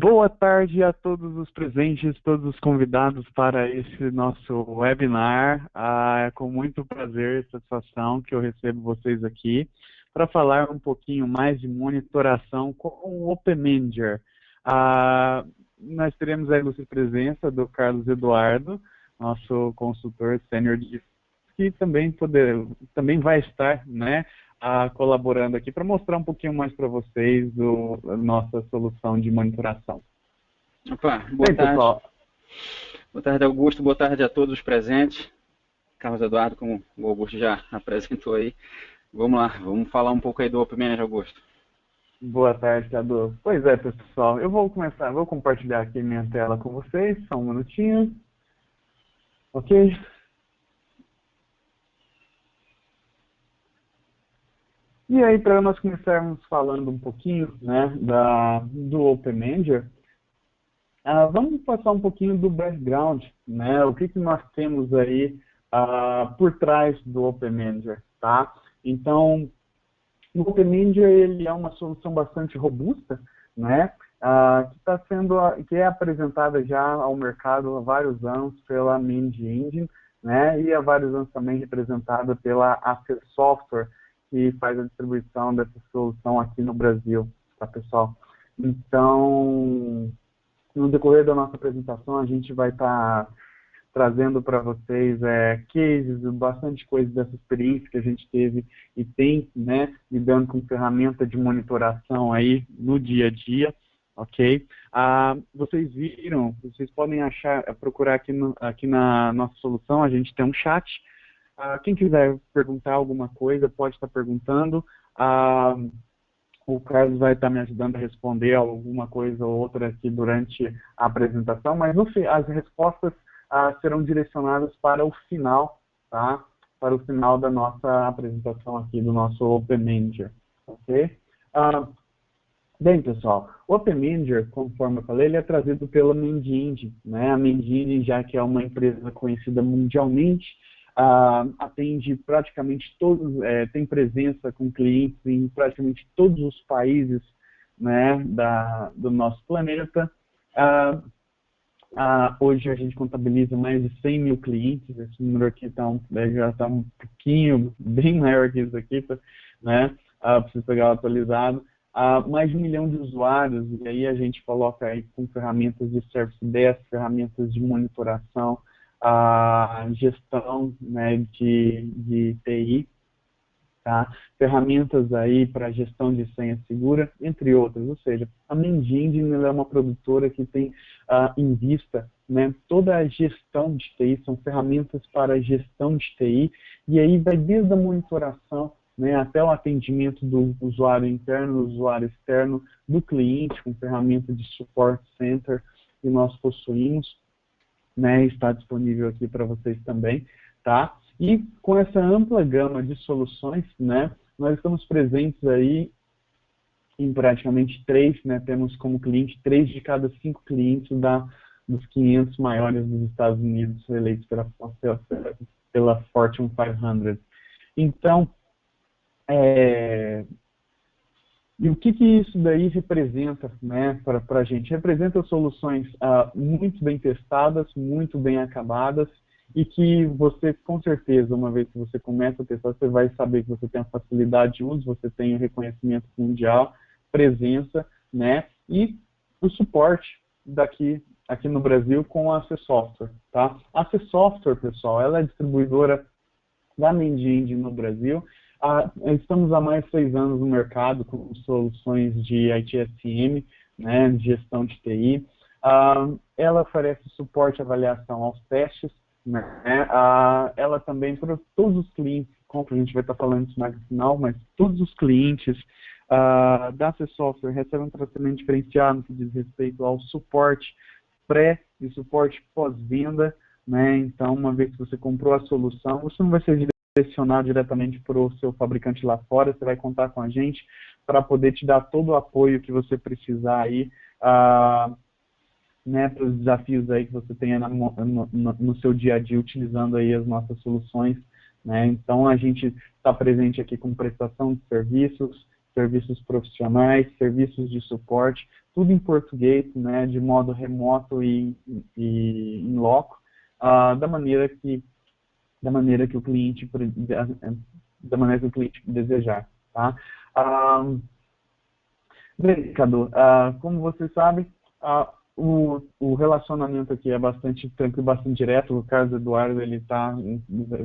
Boa tarde a todos os presentes, todos os convidados para esse nosso webinar. É com muito prazer e satisfação que eu recebo vocês aqui para falar um pouquinho mais de monitoração com o Open Manager. Nós teremos a ilustre presença do Carlos Eduardo, nosso consultor sênior que também vai estar, né, colaborando aqui para mostrar um pouquinho mais para vocês a nossa solução de monitoração. Opa, boa tarde. Pessoal. Boa tarde, Augusto. Boa tarde a todos os presentes. Carlos Eduardo, como o Augusto já apresentou aí. Vamos lá, vamos falar um pouco aí do Open Manager, Augusto. Boa tarde, Cadu. Pois é, pessoal, eu vou compartilhar aqui minha tela com vocês, só um minutinho. Ok? E aí, para nós começarmos falando um pouquinho, né, do Open Manager, vamos passar um pouquinho do background, né, o que nós temos aí por trás do Open Manager, tá? Então, o Open Manager ele é uma solução bastante robusta, né, que é apresentada já ao mercado há vários anos pela Mind Engine, né, e há vários anos também representada pela AC Software, que faz a distribuição dessa solução aqui no Brasil, tá, pessoal? Então, no decorrer da nossa apresentação, a gente vai estar trazendo para vocês cases, bastante coisa dessa experiência que a gente teve e tem, né, lidando com ferramenta de monitoração aí no dia a dia, ok? Vocês podem procurar aqui na nossa solução, a gente tem um chat. Quem quiser perguntar alguma coisa, pode estar perguntando. O Carlos vai estar me ajudando a responder alguma coisa ou outra aqui durante a apresentação, mas as respostas serão direcionadas para o final, tá? Para o final da nossa apresentação aqui do nosso Open Manager, ok? Bem, pessoal, o Open Manager, conforme eu falei, ele é trazido pela Mind Engine, né? A Mind Engine, já que é uma empresa conhecida mundialmente, atende praticamente todos, tem presença com clientes em praticamente todos os países, né, do nosso planeta. Hoje a gente contabiliza mais de 100 mil clientes, esse número aqui já está um pouquinho, bem maior que isso aqui, né, preciso pegar o atualizado. Mais de 1 milhão de usuários, e aí a gente coloca aí com ferramentas de Service Desk, ferramentas de monitoração, a gestão, né, de TI, tá? Ferramentas aí para gestão de senha segura, entre outras. Ou seja, a Mind Engine é uma produtora que tem em vista, né, toda a gestão de TI, são ferramentas para gestão de TI, e aí vai desde a monitoração, né, até o atendimento do usuário interno, do usuário externo, do cliente, com ferramenta de Support Center que nós possuímos, né, está disponível aqui para vocês também, tá? E com essa ampla gama de soluções, né, nós estamos presentes aí em praticamente 3, né, temos como cliente 3 de cada 5 clientes dos 500 maiores dos Estados Unidos eleitos pela Fortune 500. Então, e o que isso daí representa, né, para a gente? Representa soluções muito bem testadas, muito bem acabadas, e que você, com certeza, uma vez que você começa a testar, você vai saber que você tem a facilidade de uso, você tem o reconhecimento mundial, presença, né, e o suporte aqui no Brasil com a AC Software, tá? A AC Software, pessoal, ela é distribuidora da Mind Engine no Brasil. Estamos há mais de 6 anos no mercado com soluções de ITSM, né, de gestão de TI. Ela oferece suporte e avaliação aos testes, né, ela também, para todos os clientes, como a gente vai estar falando isso mais no final, mas todos os clientes da AC Software recebem um tratamento diferenciado no que diz respeito ao suporte pré e suporte pós-venda, né? Então, uma vez que você comprou a solução, você não vai ser direcionado diretamente para o seu fabricante lá fora, você vai contar com a gente para poder te dar todo o apoio que você precisar aí, né, para os desafios aí que você tenha no seu dia a dia utilizando aí as nossas soluções, né? Então a gente está presente aqui com prestação de serviços, serviços profissionais, serviços de suporte, tudo em português, né, de modo remoto e em loco, da maneira que o cliente desejar, tá? Bem, Cadu, como você sabe, o relacionamento aqui é bastante tranquilo, bastante direto. O Carlos Eduardo, ele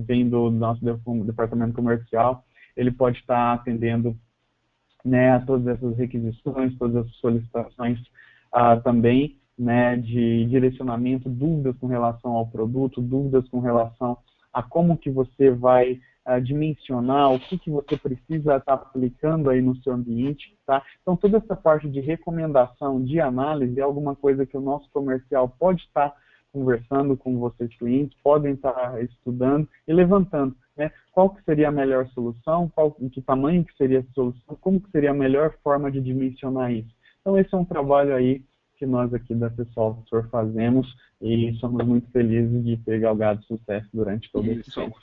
vem do nosso departamento comercial, ele pode estar atendendo, né, a todas essas requisições, todas essas solicitações também, né, de direcionamento, dúvidas com relação ao produto, dúvidas com relação a como que você vai dimensionar, o que você precisa estar aplicando aí no seu ambiente, tá? Então, toda essa parte de recomendação, de análise, é alguma coisa que o nosso comercial pode estar conversando com vocês, clientes, podem estar estudando e levantando, né? Qual que seria a melhor solução, que tamanho que seria a solução, como que seria a melhor forma de dimensionar isso. Então, esse é um trabalho aí que nós aqui da Software fazemos e somos muito felizes de ter galgado sucesso durante todo esse tempo.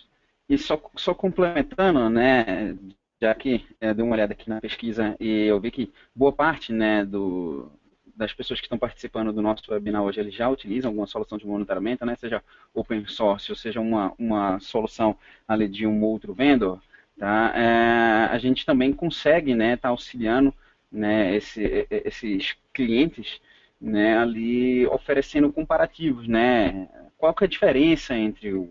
E só complementando, né, já que dei uma olhada aqui na pesquisa e eu vi que boa parte, né, das pessoas que estão participando do nosso webinar hoje, eles já utilizam alguma solução de monitoramento, né, seja open source ou seja uma solução ali de um outro vendor, tá? A gente também consegue, né, tá auxiliando, né, esses clientes, né, ali oferecendo comparativos, né? Qual que é a diferença entre o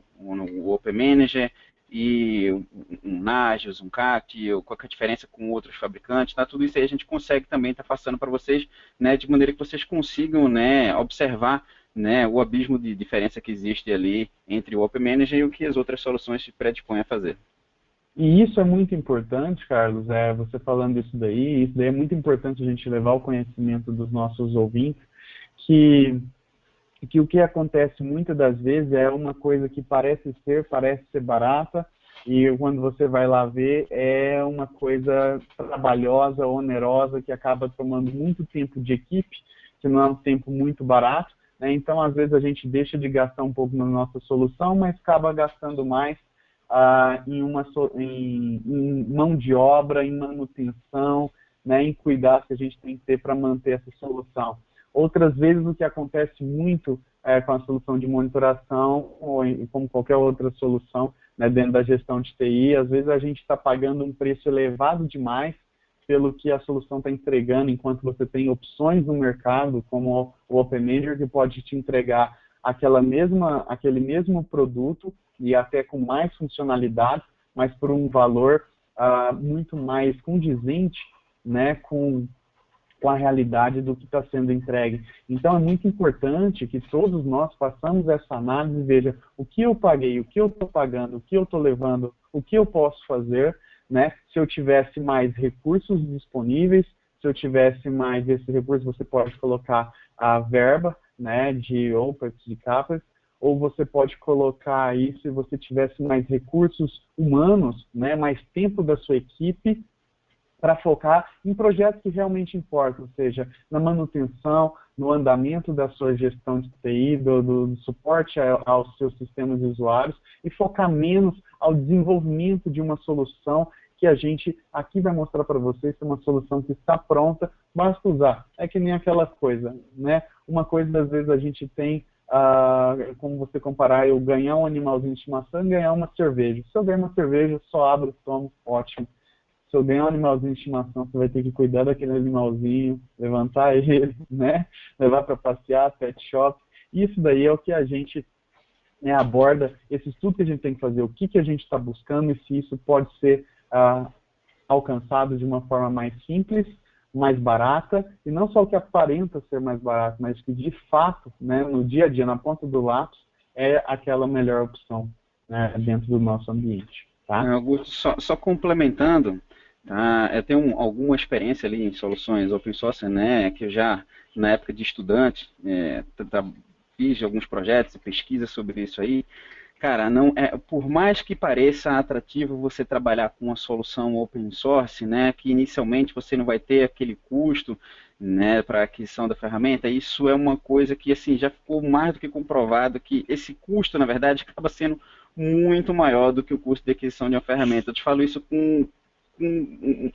Open Manager e um Nagios, um CAT, qual que é a diferença com outros fabricantes, tá? Tudo isso aí a gente consegue também estar passando para vocês, né, de maneira que vocês consigam, né, observar, né, o abismo de diferença que existe ali entre o Open Manager e o que as outras soluções se predispõem a fazer. E isso é muito importante, Carlos, você falando isso daí é muito importante a gente levar ao conhecimento dos nossos ouvintes, que o que acontece muitas das vezes é uma coisa que parece ser barata, e quando você vai lá ver, é uma coisa trabalhosa, onerosa, que acaba tomando muito tempo de equipe, que não é um tempo muito barato, né? Então, às vezes, a gente deixa de gastar um pouco na nossa solução, mas acaba gastando mais em mão de obra, em manutenção, né, em cuidado que a gente tem que ter para manter essa solução. Outras vezes o que acontece muito com a solução de monitoração, ou como qualquer outra solução, né, dentro da gestão de TI, às vezes a gente está pagando um preço elevado demais pelo que a solução está entregando, enquanto você tem opções no mercado, como o Open Manager, que pode te entregar aquele mesmo produto e até com mais funcionalidades, mas por um valor muito mais condizente, né, com a realidade do que está sendo entregue. Então, é muito importante que todos nós façamos essa análise e veja o que eu paguei, o que eu estou pagando, o que eu estou levando, o que eu posso fazer, né? Se eu tivesse mais recursos disponíveis, se eu tivesse mais esse recurso, você pode colocar a verba, né, de OPEX, de CAPEX, ou você pode colocar aí, se você tivesse mais recursos humanos, né, mais tempo da sua equipe, para focar em projetos que realmente importam, ou seja, na manutenção, no andamento da sua gestão de TI, do suporte aos seus sistemas de usuários, e focar menos ao desenvolvimento de uma solução que a gente aqui vai mostrar para vocês, que é uma solução que está pronta, basta usar. É que nem aquela coisa, né? Uma coisa, às vezes, a gente tem, como você comparar, eu ganhar um animalzinho de estimação e ganhar uma cerveja. Se eu ganhar uma cerveja, eu só abro, tomo, ótimo. Se eu ganhar um animalzinho de estimação, você vai ter que cuidar daquele animalzinho, levantar ele, né? Levar para passear, pet shop. Isso daí é o que a gente aborda, esse estudo que a gente tem que fazer, o que a gente está buscando e se isso pode ser alcançado de uma forma mais simples, mais barata, e não só o que aparenta ser mais barato, mas que de fato, né, no dia a dia, na ponta do lápis, é aquela melhor opção, né, dentro do nosso ambiente. Tá? Augusto, só complementando, tá? Eu tenho alguma experiência ali em soluções open source, né, que eu já, na época de estudante, fiz alguns projetos e pesquisa sobre isso aí. Cara, por mais que pareça atrativo você trabalhar com uma solução open source, né, que inicialmente você não vai ter aquele custo, né, para aquisição da ferramenta, isso é uma coisa que assim já ficou mais do que comprovado que esse custo, na verdade, acaba sendo muito maior do que o custo de aquisição de uma ferramenta. Eu te falo isso com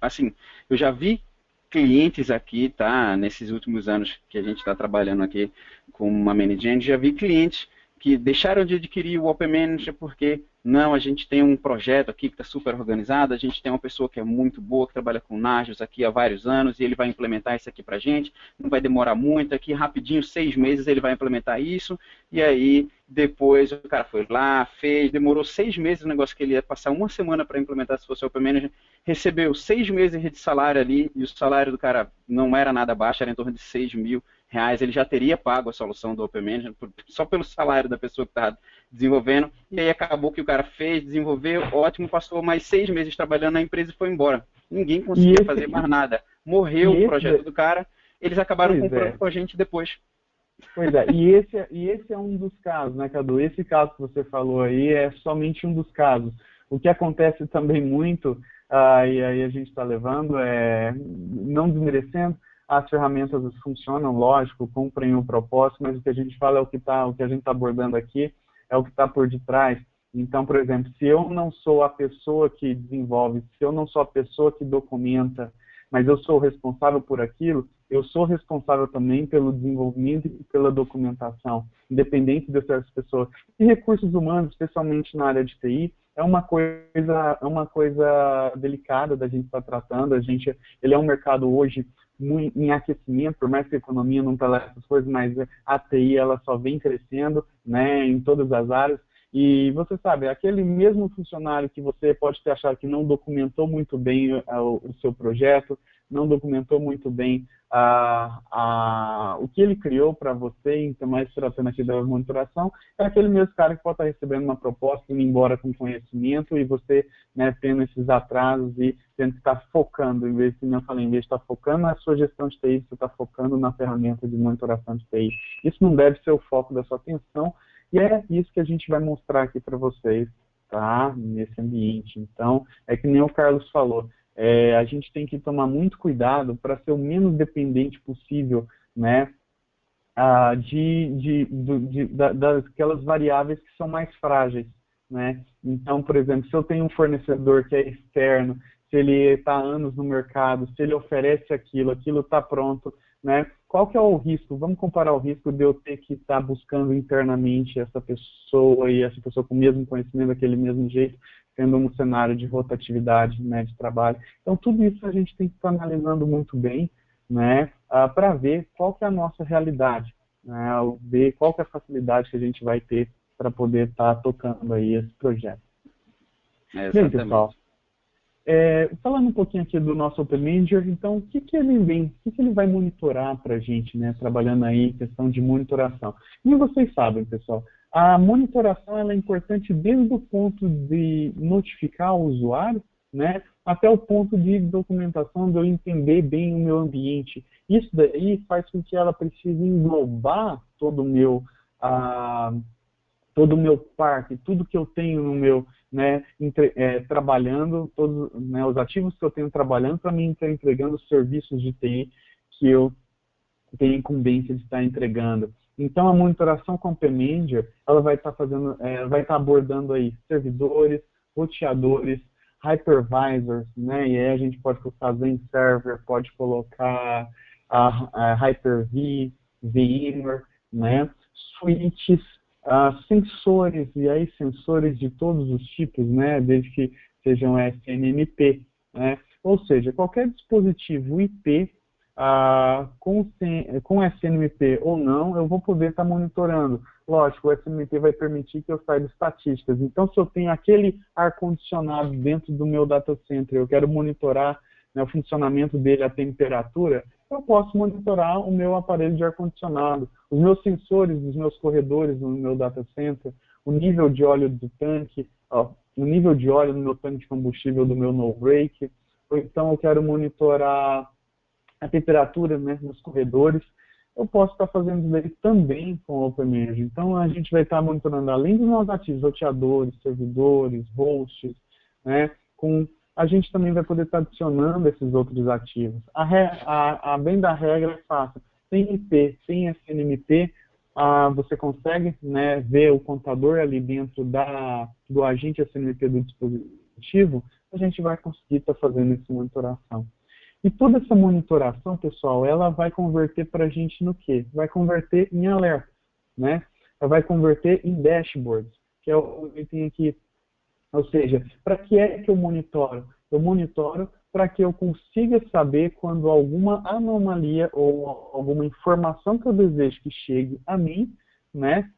assim, eu já vi clientes aqui, tá? Nesses últimos anos que a gente está trabalhando aqui com uma Management, já vi clientes que deixaram de adquirir o Open Manager porque, não, a gente tem um projeto aqui que está super organizado, a gente tem uma pessoa que é muito boa, que trabalha com Nagios aqui há vários anos, e ele vai implementar isso aqui para a gente, não vai demorar muito, aqui rapidinho, 6 meses ele vai implementar isso, e aí depois o cara foi lá, fez, demorou 6 meses o negócio que ele ia passar uma semana para implementar se fosse o Open Manager, recebeu 6 meses de salário ali, e o salário do cara não era nada baixo, era em torno de 6 mil reais, ele já teria pago a solução do Open Manager, só pelo salário da pessoa que estava desenvolvendo, e aí acabou que o cara fez, desenvolveu, ótimo, passou mais 6 meses trabalhando na empresa e foi embora. Ninguém conseguia fazer mais nada. Morreu o projeto do cara, eles acabaram comprando com a gente depois. Pois é, e esse é um dos casos, né, Cadu? Esse caso que você falou aí é somente um dos casos. O que acontece também muito, e aí a gente está levando, não desmerecendo, as ferramentas funcionam, lógico, cumprem o propósito, mas o que a gente fala é o que a gente está abordando aqui, é o que está por detrás. Então, por exemplo, se eu não sou a pessoa que desenvolve, se eu não sou a pessoa que documenta, mas eu sou responsável por aquilo, eu sou responsável também pelo desenvolvimento e pela documentação, independente dessas pessoas. E recursos humanos, especialmente na área de TI, é uma coisa delicada da gente estar tratando. Ele é um mercado hoje muito em aquecimento, por mais que a economia não está lá essas coisas, mas a TI ela só vem crescendo, né, em todas as áreas. E você sabe, aquele mesmo funcionário que você pode ter achado que não documentou muito bem o seu projeto, não documentou muito bem o que ele criou para você, então mais tratando aqui da monitoração, é aquele mesmo cara que pode estar recebendo uma proposta, indo embora com conhecimento, e você, né, tendo esses atrasos e tendo que estar focando, em vez de estar focando na sua gestão de TI, você está focando na ferramenta de monitoração de TI. Isso não deve ser o foco da sua atenção, e é isso que a gente vai mostrar aqui para vocês, tá? Nesse ambiente. Então, é que nem o Carlos falou, a gente tem que tomar muito cuidado para ser o menos dependente possível, né, daquelas variáveis que são mais frágeis, né? Então, por exemplo, se eu tenho um fornecedor que é externo, se ele está há anos no mercado, se ele oferece aquilo está pronto, né? Qual que é o risco? Vamos comparar o risco de eu ter que estar buscando internamente essa pessoa e essa pessoa com o mesmo conhecimento, daquele mesmo jeito, tendo um cenário de rotatividade, né, de trabalho. Então, tudo isso a gente tem que estar analisando muito bem, né, para ver qual que é a nossa realidade, né, ver qual que é a facilidade que a gente vai ter para poder estar tocando aí esse projeto. Bem, pessoal, falando um pouquinho aqui do nosso Open Manager, então, o que ele vai monitorar para a gente, né, trabalhando aí em questão de monitoração? E vocês sabem, pessoal, a monitoração ela é importante desde o ponto de notificar o usuário, né, até o ponto de documentação, de eu entender bem o meu ambiente. Isso daí faz com que ela precise englobar todo o meu parque, tudo que eu tenho no meu, né, trabalhando, todos, né, os ativos que eu tenho trabalhando para mim estar entregando os serviços de TI que eu tenho incumbência de estar entregando. Então, a monitoração com o Open Manager, ela vai estar abordando aí servidores, roteadores, hypervisors, né, e aí a gente pode colocar Zen Server, pode colocar a Hyper-V, VMware, né, switches, sensores, e aí sensores de todos os tipos, né, desde que sejam SNMP, né, ou seja, qualquer dispositivo IP com SNMP ou não, eu vou poder estar monitorando. Lógico, o SNMP vai permitir que eu saiba estatísticas. Então, se eu tenho aquele ar-condicionado dentro do meu data center, eu quero monitorar, né, o funcionamento dele, a temperatura, eu posso monitorar o meu aparelho de ar-condicionado, os meus sensores dos meus corredores no meu data center, o nível de óleo do tanque, o nível de óleo no meu tanque de combustível do meu no-break, ou então eu quero monitorar a temperatura, né, nos corredores. Eu posso estar fazendo isso daí também com o Open Manager. Então, a gente vai estar monitorando, além dos nossos ativos, roteadores, servidores, hosts, né, a gente também vai poder estar adicionando esses outros ativos. Bem da regra é fácil. Sem IP, sem SNMP, você consegue, né, ver o contador ali dentro do agente SNMP do dispositivo, a gente vai conseguir estar fazendo essa monitoração. E toda essa monitoração, pessoal, ela vai converter para a gente no quê? Vai converter em alerta, né? Ela vai converter em dashboards, que é o que tem aqui. Ou seja, para que é que eu monitoro? Eu monitoro para que eu consiga saber quando alguma anomalia ou alguma informação que eu desejo que chegue a mim, né?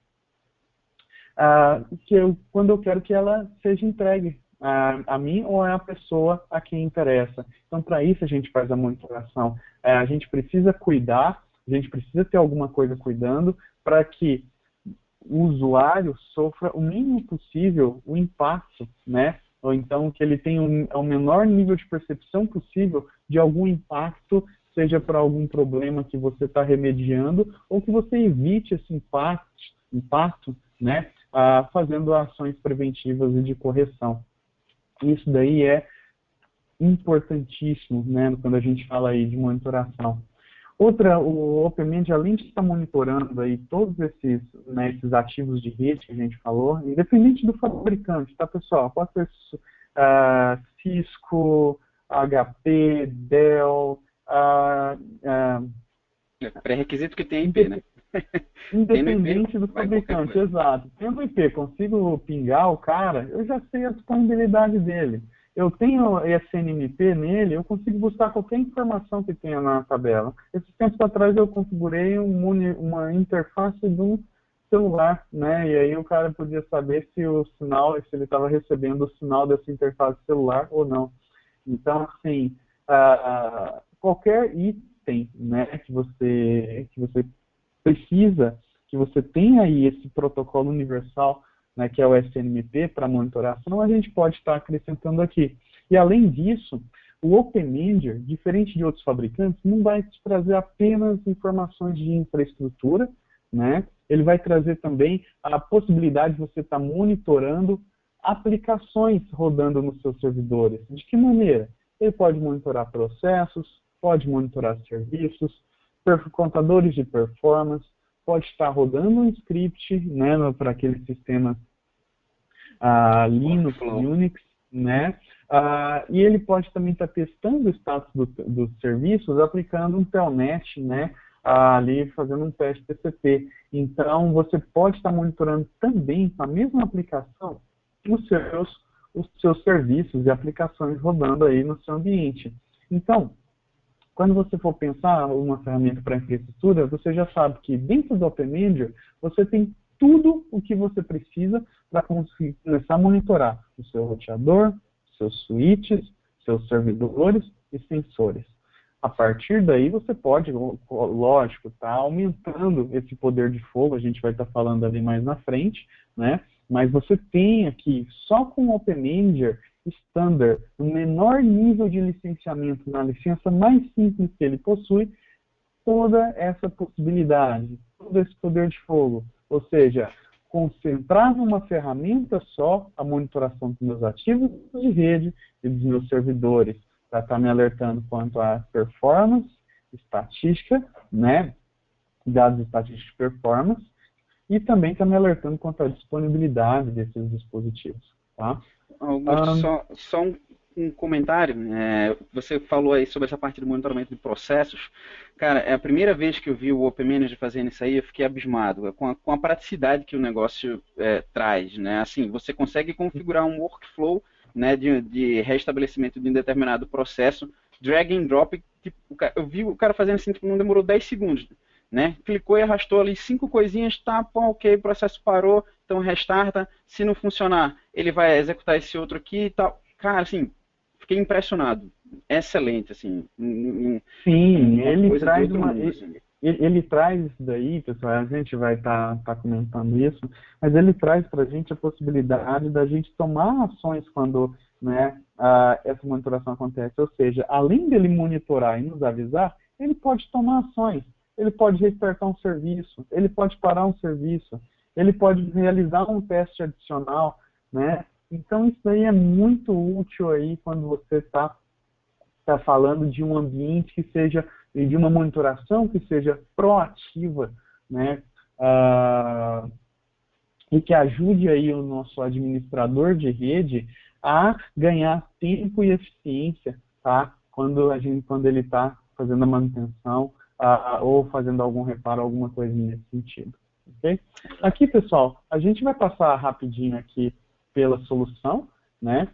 Quando eu quero que ela seja entregue a mim ou a pessoa a quem interessa. Então, para isso a gente faz a monitoração. A gente precisa cuidar, a gente precisa ter alguma coisa cuidando para que o usuário sofra o mínimo possível o impacto, né? Ou então que ele tenha o menor nível de percepção possível de algum impacto, seja para algum problema que você está remediando, ou que você evite esse impacto, né? Fazendo ações preventivas e de correção. Isso daí é importantíssimo, né? Quando a gente fala aí de monitoração. O OpenManage, além de estar monitorando aí todos esses, né, esses ativos de rede que a gente falou, independente do fabricante, tá, pessoal? Pode ser Cisco, HP, Dell... pré-requisito que tem IP, né? Independente do fabricante, exato. Tendo IP, consigo pingar o cara, eu já sei a disponibilidade dele. Eu tenho SNMP nele, eu consigo buscar qualquer informação que tenha na tabela. Esses tempos atrás eu configurei uma interface de um celular, né? E aí o cara podia saber se o sinal, se ele estava recebendo o sinal dessa interface celular ou não. Então, assim, qualquer item, né, que você precisa, que você tenha aí esse protocolo universal, né, que é o SNMP para monitoração, a gente pode estar acrescentando aqui. E além disso, o OpenManager, diferente de outros fabricantes, não vai te trazer apenas informações de infraestrutura, né? Ele vai trazer também a possibilidade de você estar monitorando aplicações rodando nos seus servidores. De que maneira? Ele pode monitorar processos, pode monitorar serviços, contadores de performance, pode estar rodando um script, né, para aquele sistema Linux, Unix, né? E ele pode também estar testando o status dos serviços aplicando um telnet, né? Ali fazendo um teste TCP. Então, você pode estar monitorando também, com a mesma aplicação, os seus serviços e aplicações rodando aí no seu ambiente. Então, quando você for pensar uma ferramenta para infraestrutura, você já sabe que dentro do OpenManager você tem tudo o que você precisa para conseguir começar a monitorar o seu roteador, seus switches, seus servidores e sensores. A partir daí você pode, lógico, estar aumentando esse poder de fogo, a gente vai estar falando ali mais na frente, né? Mas você tem aqui, só com o OpenManager Standard, o menor nível de licenciamento na licença mais simples que ele possui, toda essa possibilidade, todo esse poder de fogo. Ou seja, concentrar numa ferramenta só a monitoração dos meus ativos de rede e dos meus servidores, para estar me alertando quanto à performance, estatística, né, dados estatísticos de performance, e também está me alertando quanto à disponibilidade desses dispositivos. Tá? Augusto, só um comentário. Você falou aí sobre essa parte do monitoramento de processos. Cara, é a primeira vez que eu vi o OpenManager fazendo isso aí, eu fiquei abismado com a praticidade que o negócio traz, né? Assim, você consegue configurar um workflow, né, de restabelecimento de um determinado processo, drag and drop. Tipo, eu vi o cara fazendo assim, tipo, não demorou 10 segundos. Né? Clicou e arrastou ali 5 coisinhas, tá, pô, ok, o processo parou, então restarta. Se não funcionar, ele vai executar esse outro aqui e tal. Cara, assim, fiquei impressionado. Excelente, assim. Sim, ele traz ele traz isso daí, pessoal, a gente vai estar comentando isso, mas ele traz para a gente a possibilidade da gente tomar ações quando, né, essa monitoração acontece. Ou seja, além dele monitorar e nos avisar, ele pode tomar ações. Ele pode restartar um serviço, ele pode parar um serviço, ele pode realizar um teste adicional, né? Então isso daí é muito útil aí quando você está falando de um ambiente que seja, de uma monitoração que seja proativa, né? E que ajude aí o nosso administrador de rede a ganhar tempo e eficiência, tá? Quando ele está fazendo a manutenção ou fazendo algum reparo, alguma coisa nesse sentido. Okay? Aqui, pessoal, a gente vai passar rapidinho aqui pela solução, né?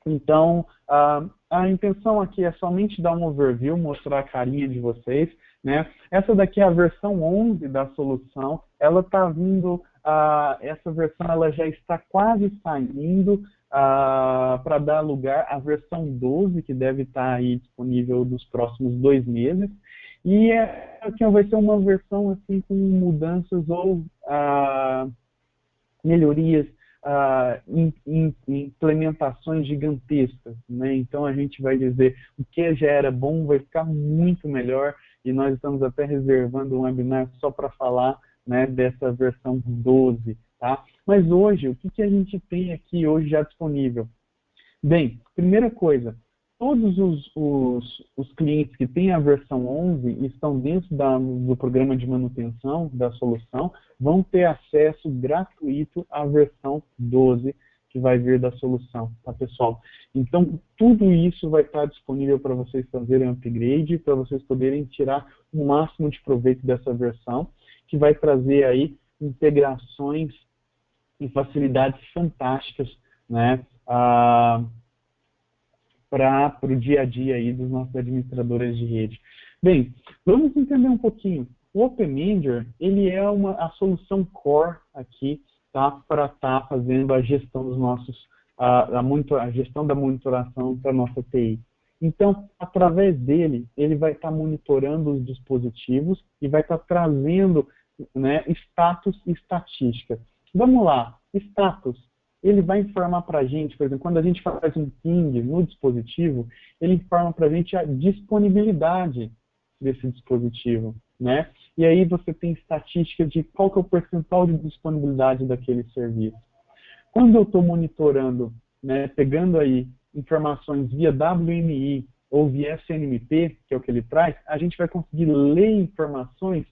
Então, a intenção aqui é somente dar um overview, mostrar a carinha de vocês, né? Essa daqui é a versão 11 da solução, ela está vindo, essa versão ela já está quase saindo para dar lugar à versão 12, que deve estar aí disponível nos próximos 2 meses, e aqui vai ser uma versão assim com mudanças ou melhorias, implementações gigantescas, né? Então a gente vai dizer o que já era bom vai ficar muito melhor, e nós estamos até reservando um webinar só para falar, né, dessa versão 12, tá? Mas hoje, o que a gente tem aqui hoje já disponível? Bem, primeira coisa, todos os clientes que têm a versão 11 e estão dentro do programa de manutenção da solução vão ter acesso gratuito à versão 12 que vai vir da solução, tá, pessoal? Então, tudo isso vai estar disponível para vocês fazerem upgrade, para vocês poderem tirar o máximo de proveito dessa versão, que vai trazer aí integrações e facilidades fantásticas, né, para o dia a dia aí dos nossos administradores de rede. Bem, vamos entender um pouquinho. O Open Manager, ele é a solução core aqui, tá, para estar fazendo a gestão dos nossos, a gestão da monitoração para a nossa TI. Então, através dele, ele vai estar monitorando os dispositivos e vai estar trazendo, né, status e estatística. Vamos lá, status. Ele vai informar para a gente, por exemplo, quando a gente faz um ping no dispositivo, ele informa para a gente a disponibilidade desse dispositivo, né? E aí você tem estatística de qual que é o percentual de disponibilidade daquele serviço. Quando eu estou monitorando, né, pegando aí informações via WMI ou via SNMP, que é o que ele traz, a gente vai conseguir ler informações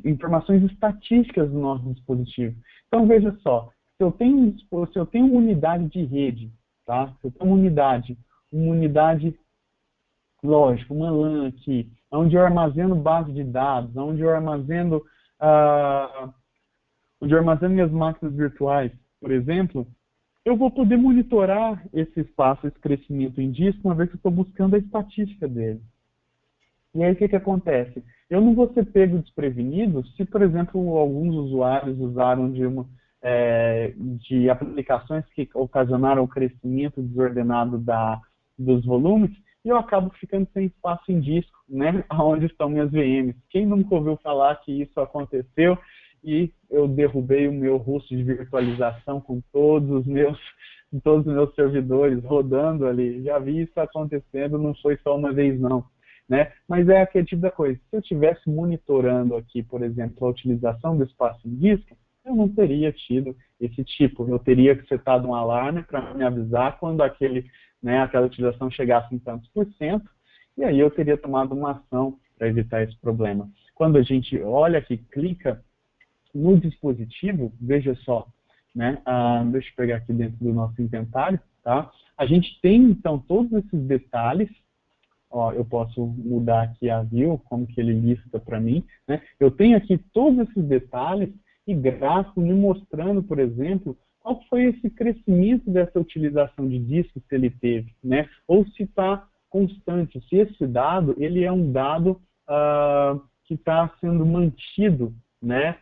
informações estatísticas do nosso dispositivo. Então, veja só, se eu tenho uma unidade de rede, tá? Se eu tenho uma unidade, lógico, uma LAN aqui, onde eu armazeno base de dados, onde eu armazeno minhas máquinas virtuais, por exemplo, eu vou poder monitorar esse espaço, esse crescimento em disco, uma vez que eu estou buscando a estatística dele. E aí o que acontece? Eu não vou ser pego desprevenido se, por exemplo, alguns usuários usaram de aplicações que ocasionaram o crescimento desordenado dos volumes, e eu acabo ficando sem espaço em disco, né, onde estão minhas VMs. Quem nunca ouviu falar que isso aconteceu e eu derrubei o meu host de virtualização com todos os meus servidores rodando ali? Já vi isso acontecendo, não foi só uma vez não. Né? Mas é aquele tipo da coisa. Se eu estivesse monitorando aqui, por exemplo, a utilização do espaço em disco, eu não teria tido esse tipo. Eu teria setado um alarme para me avisar quando aquela utilização chegasse em tantos %, e aí eu teria tomado uma ação para evitar esse problema. Quando a gente olha aqui, clica no dispositivo, veja só, né? Deixa eu pegar aqui dentro do nosso inventário, tá? A gente tem, então, todos esses detalhes. Ó, eu posso mudar aqui a view, como que ele lista para mim, né? Eu tenho aqui todos esses detalhes e gráficos me mostrando, por exemplo, qual foi esse crescimento dessa utilização de disco que ele teve, né? Ou se está constante, se esse dado, ele é um dado que está sendo mantido, né?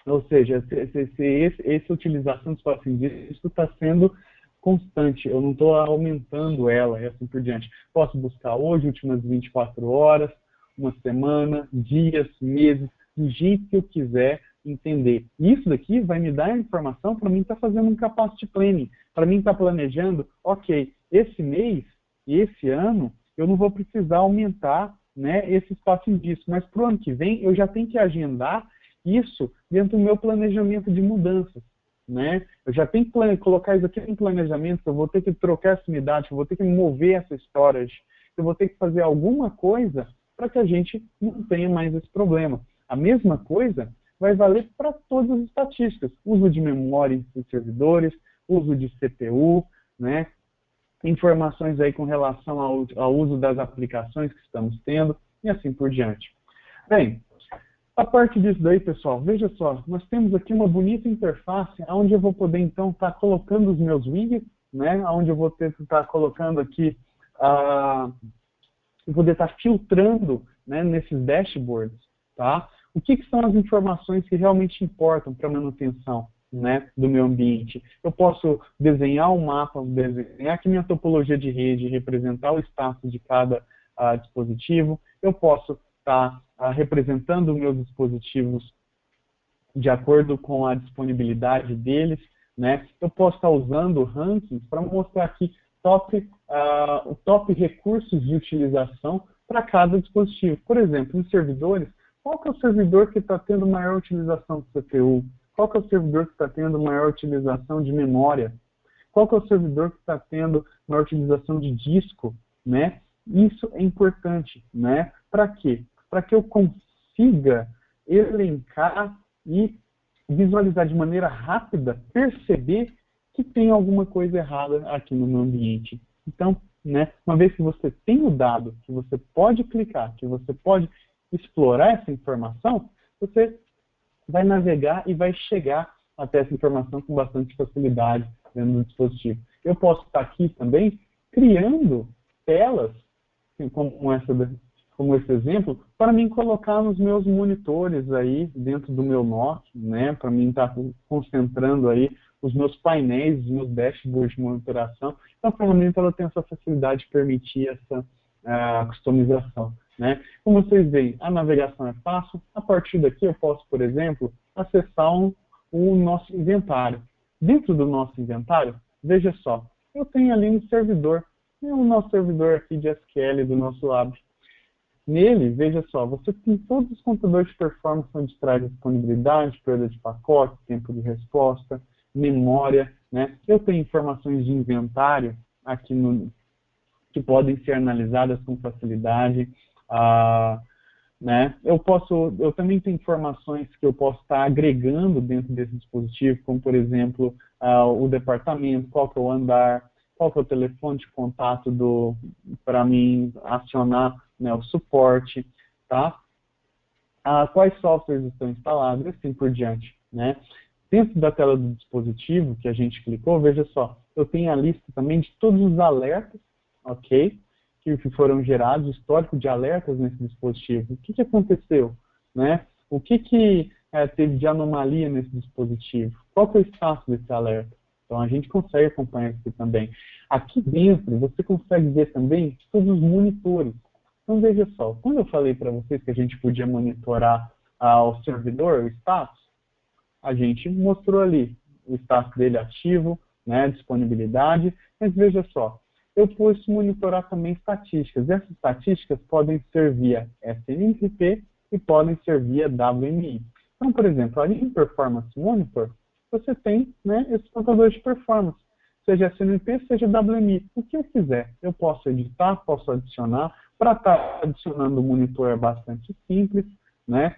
Ou seja, se essa utilização do espaço em disco está sendo constante, eu não estou aumentando ela e assim por diante. Posso buscar hoje, últimas 24 horas, uma semana, dias, meses, do jeito que eu quiser entender. Isso daqui vai me dar a informação para mim estar fazendo um capacity planning, para mim estar planejando, ok, esse mês e esse ano eu não vou precisar aumentar, né, esse espaço em disco, mas para o ano que vem eu já tenho que agendar isso dentro do meu planejamento de mudanças. Né? Eu já tenho que colocar isso aqui em planejamento, eu vou ter que trocar essa unidade, eu vou ter que mover essa storage, eu vou ter que fazer alguma coisa para que a gente não tenha mais esse problema. A mesma coisa vai valer para todas as estatísticas. Uso de memória em servidores, uso de CPU, né? Informações aí com relação ao uso das aplicações que estamos tendo e assim por diante. Bem, a parte disso daí, pessoal, veja só, nós temos aqui uma bonita interface onde eu vou poder, então, estar colocando os meus widgets, né, onde eu vou estar colocando aqui, eu poder estar filtrando, né, nesses dashboards, tá? O que são as informações que realmente importam para a manutenção, né, do meu ambiente? Eu posso desenhar um mapa, desenhar aqui minha topologia de rede, representar o status de cada dispositivo, eu posso estar representando meus dispositivos de acordo com a disponibilidade deles, né? Eu posso estar usando rankings para mostrar aqui o top recursos de utilização para cada dispositivo. Por exemplo, em servidores, qual que é o servidor que está tendo maior utilização de CPU? Qual que é o servidor que está tendo maior utilização de memória? Qual que é o servidor que está tendo maior utilização de disco, né? Isso é importante, né? Para quê? Para que eu consiga elencar e visualizar de maneira rápida, perceber que tem alguma coisa errada aqui no meu ambiente. Então, né, uma vez que você tem o dado, que você pode clicar, que você pode explorar essa informação, você vai navegar e vai chegar até essa informação com bastante facilidade dentro do dispositivo. Eu posso estar aqui também criando telas, como esse exemplo, para mim colocar nos meus monitores aí dentro do meu NOC, né, para mim estar concentrando aí os meus painéis, os meus dashboards de monitoração. Então, a ferramenta ela tem essa facilidade de permitir essa customização, né? Como vocês veem, a navegação é fácil. A partir daqui eu posso, por exemplo, acessar o nosso inventário. Dentro do nosso inventário, veja só, eu tenho ali um servidor, o nosso servidor aqui de SQL do nosso lab. Nele, veja só, você tem todos os contadores de performance onde traz disponibilidade, perda de pacote, tempo de resposta, memória, né? Eu tenho informações de inventário aqui que podem ser analisadas com facilidade, né? Eu também tenho informações que eu posso estar agregando dentro desse dispositivo, como por exemplo, o departamento, qual que é o andar, qual que é o telefone de contato para mim acionar, né, o suporte, tá? Quais softwares estão instalados e assim por diante, né? Dentro da tela do dispositivo que a gente clicou, veja só, eu tenho a lista também de todos os alertas, ok? Que foram gerados, histórico de alertas nesse dispositivo. O que aconteceu, né? O que teve de anomalia nesse dispositivo? Qual que é o status desse alerta? Então, a gente consegue acompanhar isso também. Aqui dentro, você consegue ver também todos os monitores. Então, veja só, quando eu falei para vocês que a gente podia monitorar o servidor, o status, a gente mostrou ali o status dele ativo, né, disponibilidade, mas veja só, eu posso monitorar também estatísticas. Essas estatísticas podem ser via SNMP e podem ser via WMI. Então, por exemplo, ali em Performance Monitor, você tem, né, esses contadores de performance, seja SNMP, seja WMI. O que eu quiser, eu posso editar, posso adicionar. Para estar adicionando o monitor é bastante simples, né?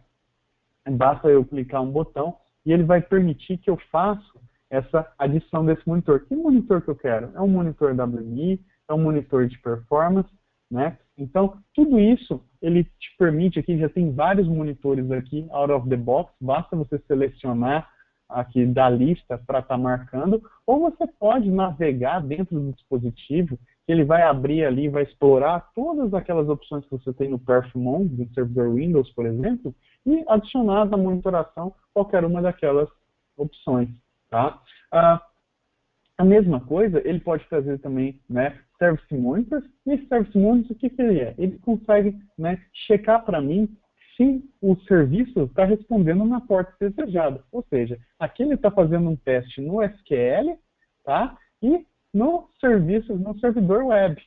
Basta eu clicar um botão e ele vai permitir que eu faça essa adição desse monitor. Que monitor que eu quero? É um monitor WMI, é um monitor de performance, né? Então, tudo isso, ele te permite aqui, já tem vários monitores aqui, out of the box, basta você selecionar aqui da lista para estar marcando, ou você pode navegar dentro do dispositivo, que ele vai abrir ali, vai explorar todas aquelas opções que você tem no Perfmon, do servidor Windows, por exemplo, e adicionar na monitoração qualquer uma daquelas opções, tá? A mesma coisa, ele pode fazer também, né, Service Monitors, e esse Service Monitors, o que ele é? Ele consegue, né, checar para mim se o serviço está respondendo na porta desejada. Ou seja, aqui ele está fazendo um teste no SQL, tá? E no servidor web.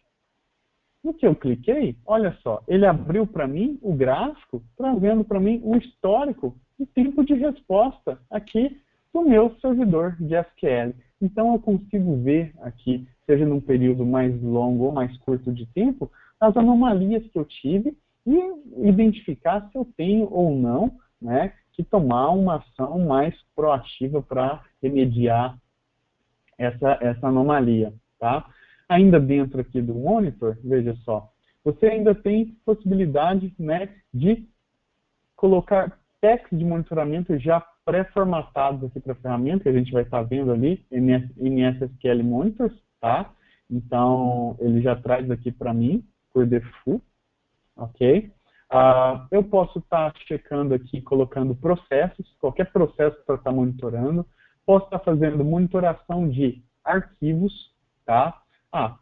No que eu cliquei, olha só, ele abriu para mim o gráfico, trazendo para mim o histórico de tempo de resposta aqui do meu servidor de SQL. Então eu consigo ver aqui, seja num período mais longo ou mais curto de tempo, as anomalias que eu tive e identificar se eu tenho ou não, né, que tomar uma ação mais proativa para remediar essa anomalia, tá? Ainda dentro aqui do monitor, veja só, você ainda tem possibilidade, né, de colocar tags de monitoramento já pré-formatados aqui para a ferramenta, que a gente vai estar vendo ali, MSSQL Monitors, tá? Então, ele já traz aqui para mim, por default, ok? Eu posso estar checando aqui, colocando processos, qualquer processo para estar monitorando. Posso estar fazendo monitoração de arquivos, tá?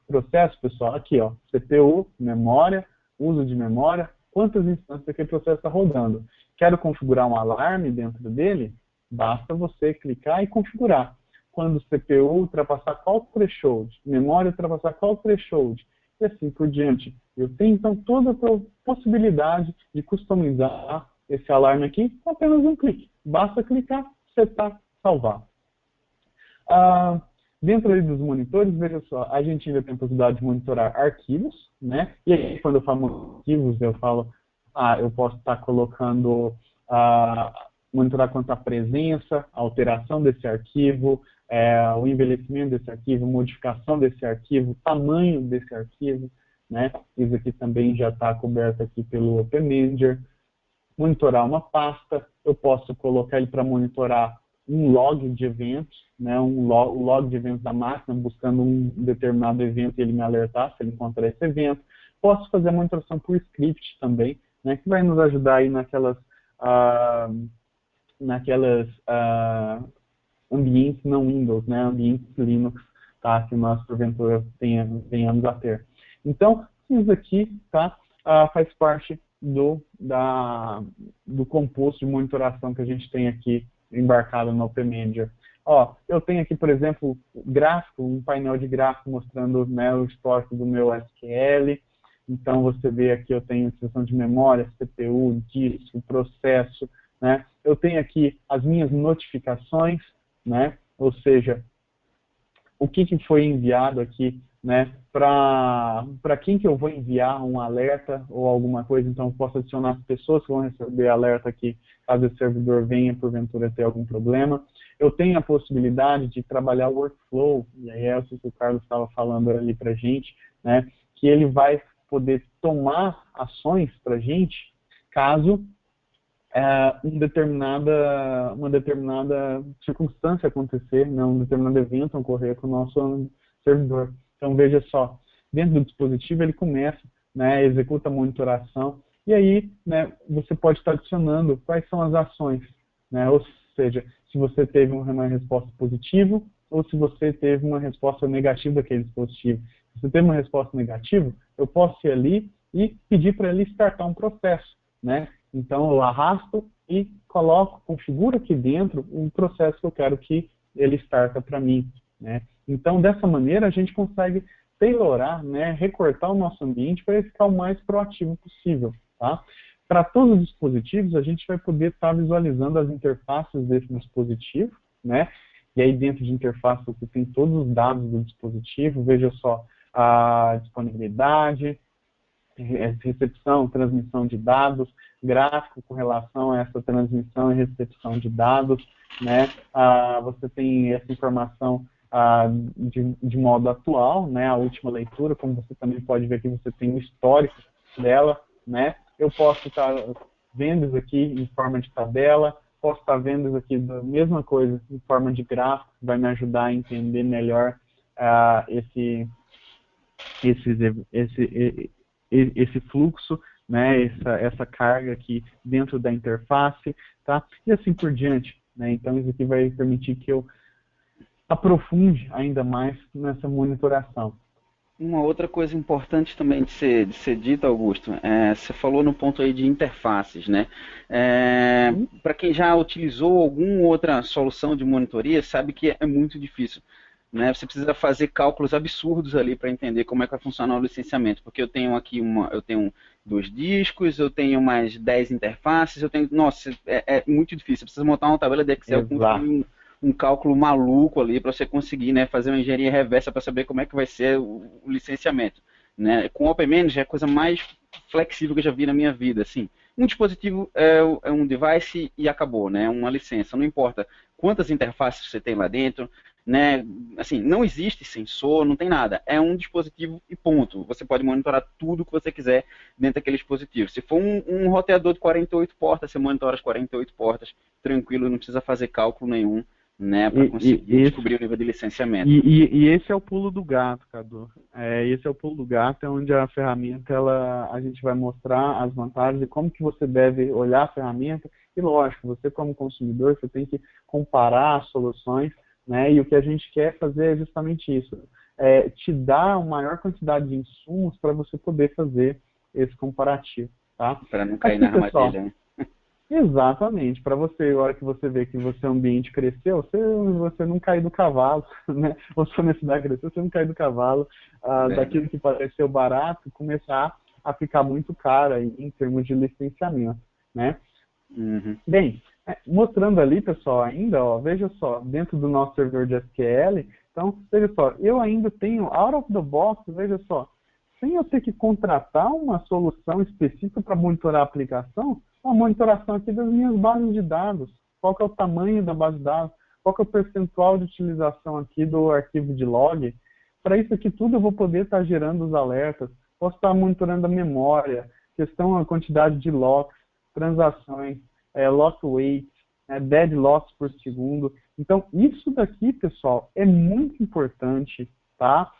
Processo, pessoal, aqui, ó, CPU, memória, uso de memória, quantas instâncias aquele processo está rodando. Quero configurar um alarme dentro dele? Basta você clicar e configurar. Quando o CPU ultrapassar qual threshold, memória ultrapassar qual threshold, e assim por diante. Eu tenho, então, toda a possibilidade de customizar esse alarme aqui com apenas um clique. Basta clicar, setar, salvar. Dentro aí dos monitores, veja só, a gente ainda tem a possibilidade de monitorar arquivos, né? E aí, quando eu falo arquivos, eu falo, eu posso estar colocando, monitorar quanto à presença, a alteração desse arquivo, o envelhecimento desse arquivo, modificação desse arquivo, tamanho desse arquivo, né? Isso aqui também já está coberto aqui pelo Open Manager. Monitorar uma pasta, eu posso colocar ele para monitorar um log de eventos, né, o log de eventos da máquina, buscando um determinado evento e ele me alertar se ele encontrar esse evento. Posso fazer a monitoração por script também, né, que vai nos ajudar aí naquelas ambientes não Windows, né, ambientes Linux, tá, que nós porventura tenhamos a ter. Então, isso aqui, tá, faz parte do composto de monitoração que a gente tem aqui embarcado no Open Manager. Eu tenho aqui, por exemplo, gráfico, um painel de gráfico mostrando, né, o histórico do meu SQL. Então, você vê aqui, eu tenho seção de memória, CPU, disco, processo, né? Eu tenho aqui as minhas notificações, né? Ou seja, o que foi enviado aqui, né? Para quem que eu vou enviar um alerta ou alguma coisa, então eu posso adicionar as pessoas que vão receber alerta aqui, caso esse servidor venha, porventura, ter algum problema. Eu tenho a possibilidade de trabalhar o workflow, e aí é o que o Carlos estava falando ali para a gente, né? Que ele vai poder tomar ações para a gente, caso uma determinada circunstância acontecer, né, um determinado evento ocorrer com o nosso servidor. Então, veja só, dentro do dispositivo ele começa, né, executa a monitoração, e aí, né, você pode estar adicionando quais são as ações, né, ou seja, se você teve uma resposta positiva, ou se você teve uma resposta negativa daquele dispositivo. Se você teve uma resposta negativa, eu posso ir ali e pedir para ele startar um processo, né? Então, eu arrasto e configuro aqui dentro um processo que eu quero que ele starta para mim, né? Então, dessa maneira, a gente consegue tailorar, né, recortar o nosso ambiente para ele ficar o mais proativo possível, tá? Para todos os dispositivos, a gente vai poder estar visualizando as interfaces desse dispositivo, né? E aí, dentro de interface, você tem todos os dados do dispositivo, veja só a disponibilidade, recepção, transmissão de dados, gráfico com relação a essa transmissão e recepção de dados, né? Você tem essa informação de modo atual, né? A última leitura, como você também pode ver aqui, você tem o histórico dela, né? Eu posso estar vendo isso aqui em forma de tabela, posso estar vendo isso aqui da mesma coisa em forma de gráfico, que vai me ajudar a entender melhor esse fluxo, né, essa carga aqui dentro da interface, tá? E assim por diante, né? Então isso aqui vai permitir que eu aprofunde ainda mais nessa monitoração. Uma outra coisa importante também de ser dita, Augusto, você falou no ponto aí de interfaces, né? Para quem já utilizou alguma outra solução de monitoria, sabe que é muito difícil. Né, você precisa fazer cálculos absurdos ali para entender como é que vai funcionar o licenciamento, porque eu tenho aqui eu tenho 2 discos, eu tenho mais 10 interfaces, nossa, é muito difícil, você precisa montar uma tabela de Excel com um cálculo maluco ali para você conseguir, né, fazer uma engenharia reversa para saber como é que vai ser o licenciamento. Né? Com o Open Manager é a coisa mais flexível que eu já vi na minha vida, assim. Um dispositivo é um device e acabou, né? Uma licença, não importa quantas interfaces você tem lá dentro, né? Assim, não existe sensor, não tem nada. É um dispositivo e ponto. Você pode monitorar tudo que você quiser dentro daquele dispositivo. Se for um roteador de 48 portas, você monitora as 48 portas, tranquilo, não precisa fazer cálculo nenhum, né, para conseguir descobrir o nível de licenciamento. E esse é o pulo do gato, Cadu. Esse é o pulo do gato, é onde a ferramenta, a gente vai mostrar as vantagens e como que você deve olhar a ferramenta. E lógico, você como consumidor, você tem que comparar as soluções, né? E o que a gente quer fazer é justamente isso. Te dar uma maior quantidade de insumos para você poder fazer esse comparativo, tá? Para não cair na armadilha, né? Exatamente, para você, a hora que você vê que o seu ambiente cresceu, você não cai do cavalo, né? Ou sua necessidade cresceu, você não cai do cavalo, daquilo que pareceu barato, começar a ficar muito caro aí, em termos de licenciamento, né? Uhum. Bem, mostrando ali, pessoal, ainda, ó, veja só, dentro do nosso servidor de SQL, então, veja só, eu ainda tenho, out of the box, veja só, sem eu ter que contratar uma solução específica para monitorar a aplicação, uma monitoração aqui das minhas bases de dados. Qual que é o tamanho da base de dados? Qual que é o percentual de utilização aqui do arquivo de log? Para isso aqui tudo eu vou poder estar gerando os alertas. Posso estar monitorando a memória, a quantidade de locks, transações, lock weight, deadlocks por segundo. Então, isso daqui, pessoal, é muito importante, tá?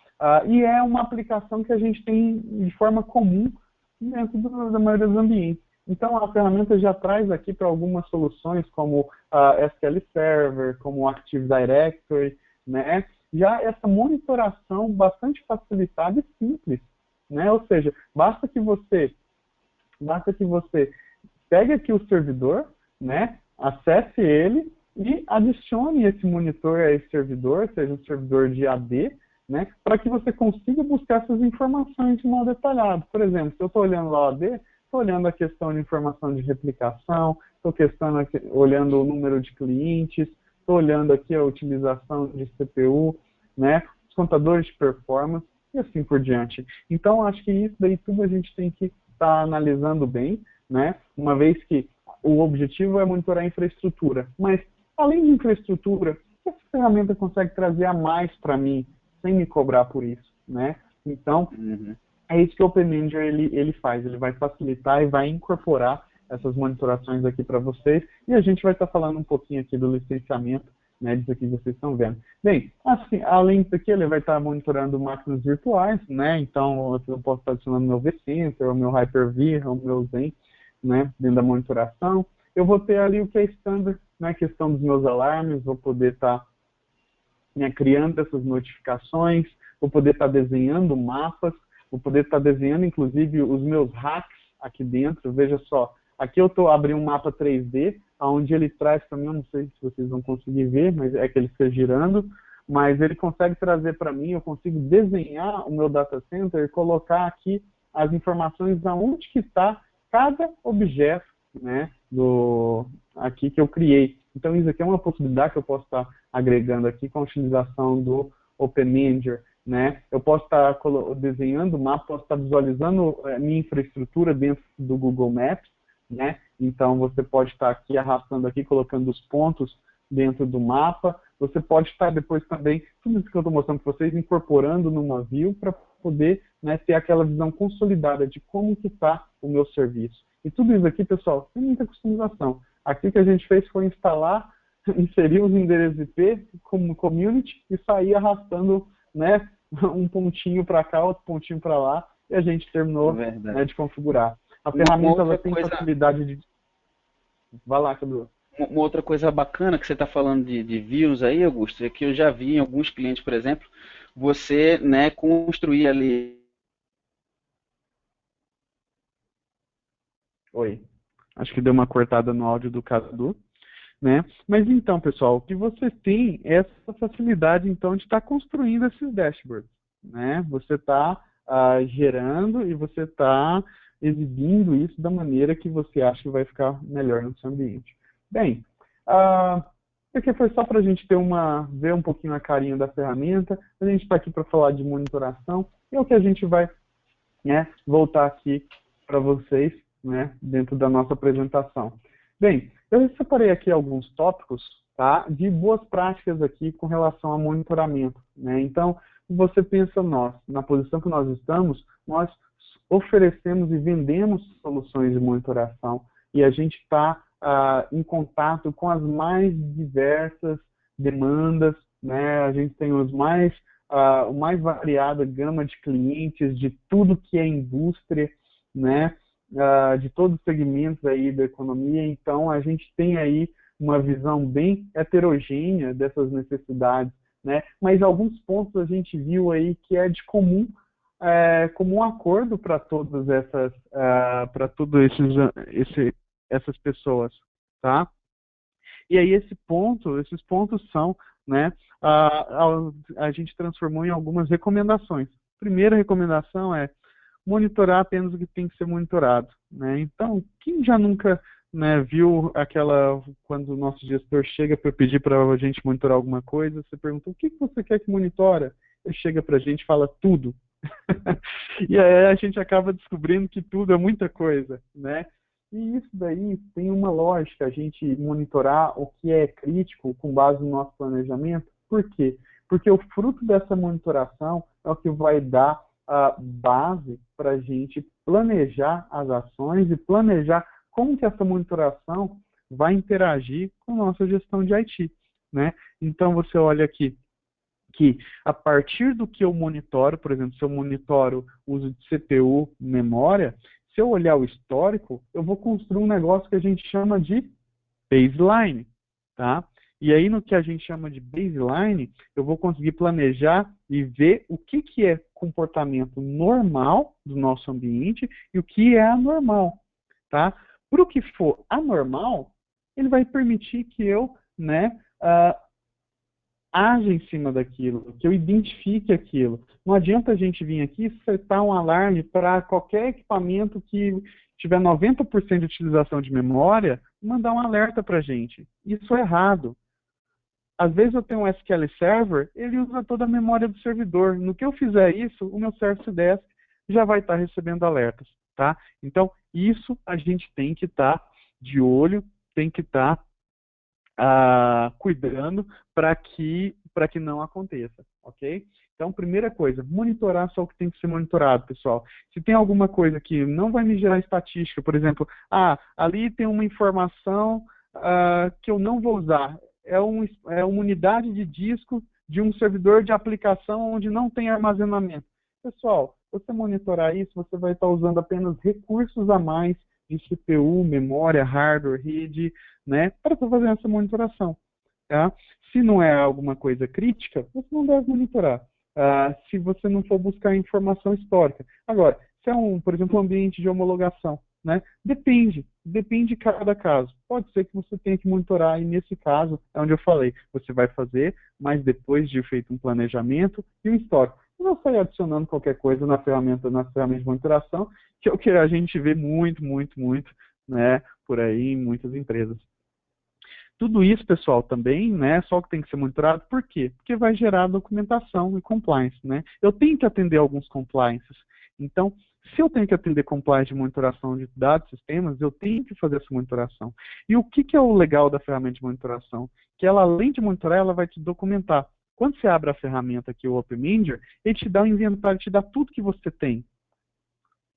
E é uma aplicação que a gente tem de forma comum dentro da maioria dos ambientes. Então, a ferramenta já traz aqui para algumas soluções, como SQL Server, como Active Directory, né? Já essa monitoração bastante facilitada e simples, né? Ou seja, basta que você pegue aqui o servidor, né? Acesse ele e adicione esse monitor a esse servidor, seja um servidor de AD, né? Para que você consiga buscar essas informações de modo detalhado. Por exemplo, se eu estou olhando lá o AD, estou olhando a questão de informação de replicação, estou olhando o número de clientes, estou olhando aqui a utilização de CPU, né, os contadores de performance e assim por diante. Então, acho que isso daí tudo a gente tem que estar analisando bem, né, uma vez que o objetivo é monitorar a infraestrutura. Mas, além de infraestrutura, o que essa ferramenta consegue trazer a mais para mim, sem me cobrar por isso, né? Então, é isso que o Open Manager ele faz, ele vai facilitar e vai incorporar essas monitorações aqui para vocês, e a gente vai estar falando um pouquinho aqui do licenciamento, né, disso aqui que vocês estão vendo. Bem, assim, além disso aqui, ele vai estar monitorando máquinas virtuais, né, então eu posso estar adicionando meu vCenter, o meu Hyper-V, o meu Zen, né, dentro da monitoração. Eu vou ter ali o que é standard, né, questão dos meus alarmes, vou poder estar criando essas notificações, vou poder estar desenhando mapas, vou poder estar desenhando, inclusive, os meus hacks aqui dentro. Veja só, aqui eu estou abrindo um mapa 3D, onde ele traz para mim, eu não sei se vocês vão conseguir ver, mas é que ele fica girando, mas ele consegue trazer para mim, eu consigo desenhar o meu data center e colocar aqui as informações de onde que está cada objeto, né, aqui que eu criei. Então, isso aqui é uma possibilidade que eu posso estar agregando aqui com a utilização do Open Manager, né? Eu posso estar desenhando o mapa, posso estar visualizando a minha infraestrutura dentro do Google Maps, né? Então, você pode estar aqui arrastando aqui, colocando os pontos dentro do mapa. Você pode estar depois também, tudo isso que eu estou mostrando para vocês, incorporando numa view para poder, né, ter aquela visão consolidada de como que está o meu serviço. E tudo isso aqui, pessoal, tem muita customização. Aqui o que a gente fez foi instalar, inserir os endereços IP como community e sair arrastando, né, um pontinho para cá, outro pontinho para lá, e a gente terminou, né, de configurar. A ferramenta ela tem facilidade de... Vai lá, Cadu. Uma outra coisa bacana que você está falando de views aí, Augusto, é que eu já vi em alguns clientes, por exemplo, você, né, construir ali... Oi. Acho que deu uma cortada no áudio do Cadu, né? Mas então, pessoal, o que você tem é essa facilidade, então, de estar construindo esses dashboards, né? Você está gerando e você está exibindo isso da maneira que você acha que vai ficar melhor no seu ambiente. Bem, aqui foi só para a gente ter ver um pouquinho a carinha da ferramenta. A gente está aqui para falar de monitoração e é o que a gente vai, né, voltar aqui para vocês, né, dentro da nossa apresentação. Bem, eu separei aqui alguns tópicos, tá, de boas práticas aqui com relação a monitoramento, né? Então, você pensa na posição que nós estamos, nós oferecemos e vendemos soluções de monitoração e a gente está em contato com as mais diversas demandas, né? A gente tem o mais variada gama de clientes, de tudo que é indústria, né? De todos os segmentos aí da economia, então a gente tem aí uma visão bem heterogênea dessas necessidades, né? Mas alguns pontos a gente viu aí que é de comum acordo para todas essas, essas pessoas, tá? E aí esses pontos são, né? A gente transformou em algumas recomendações. Primeira recomendação é monitorar apenas o que tem que ser monitorado, né? Então, quem já nunca, né, viu quando o nosso gestor chega para pedir para a gente monitorar alguma coisa, você pergunta, o que você quer que monitora? Ele chega para a gente e fala tudo. E aí a gente acaba descobrindo que tudo é muita coisa, né? E isso daí tem uma lógica, a gente monitorar o que é crítico com base no nosso planejamento. Por quê? Porque o fruto dessa monitoração é o que vai dar a base para a gente planejar as ações e planejar como que essa monitoração vai interagir com a nossa gestão de IT, né? Então você olha aqui que a partir do que eu monitoro, por exemplo, se eu monitoro o uso de CPU, memória, se eu olhar o histórico, eu vou construir um negócio que a gente chama de baseline, tá? E aí no que a gente chama de baseline, eu vou conseguir planejar e ver o que é comportamento normal do nosso ambiente e o que é anormal, tá? Para o que for anormal, ele vai permitir que eu, né, haja em cima daquilo, que eu identifique aquilo. Não adianta a gente vir aqui e setar um alarme para qualquer equipamento que tiver 90% de utilização de memória, mandar um alerta para a gente. Isso é errado. Às vezes eu tenho um SQL Server, ele usa toda a memória do servidor. No que eu fizer isso, o meu Service Desk já vai estar recebendo alertas, tá? Então, isso a gente tem que estar de olho, tem que estar cuidando para que não aconteça, ok? Então, primeira coisa, monitorar só o que tem que ser monitorado, pessoal. Se tem alguma coisa que não vai me gerar estatística, por exemplo, ali tem uma informação que eu não vou usar. É uma unidade de disco de um servidor de aplicação onde não tem armazenamento. Pessoal, você monitorar isso, você vai estar usando apenas recursos a mais de CPU, memória, hardware, rede, né, para fazer essa monitoração. Tá? Se não é alguma coisa crítica, você não deve monitorar. Se você não for buscar informação histórica. Agora, se é por exemplo, um ambiente de homologação, né, depende de cada caso. Pode ser que você tenha que monitorar, e nesse caso, é onde eu falei, você vai fazer, mas depois de feito um planejamento e um histórico. Não sai adicionando qualquer coisa na ferramenta de monitoração, que é o que a gente vê muito, né, por aí em muitas empresas. Tudo isso, pessoal, também, né, só que tem que ser monitorado. Por quê? Porque vai gerar documentação e compliance, né? Eu tenho que atender alguns compliances. Então, se eu tenho que atender compliance de monitoração de dados e sistemas, eu tenho que fazer essa monitoração. E o que é o legal da ferramenta de monitoração? Que ela, além de monitorar, ela vai te documentar. Quando você abre a ferramenta aqui, o Open Manager, ele te dá um inventário, te dá tudo que você tem.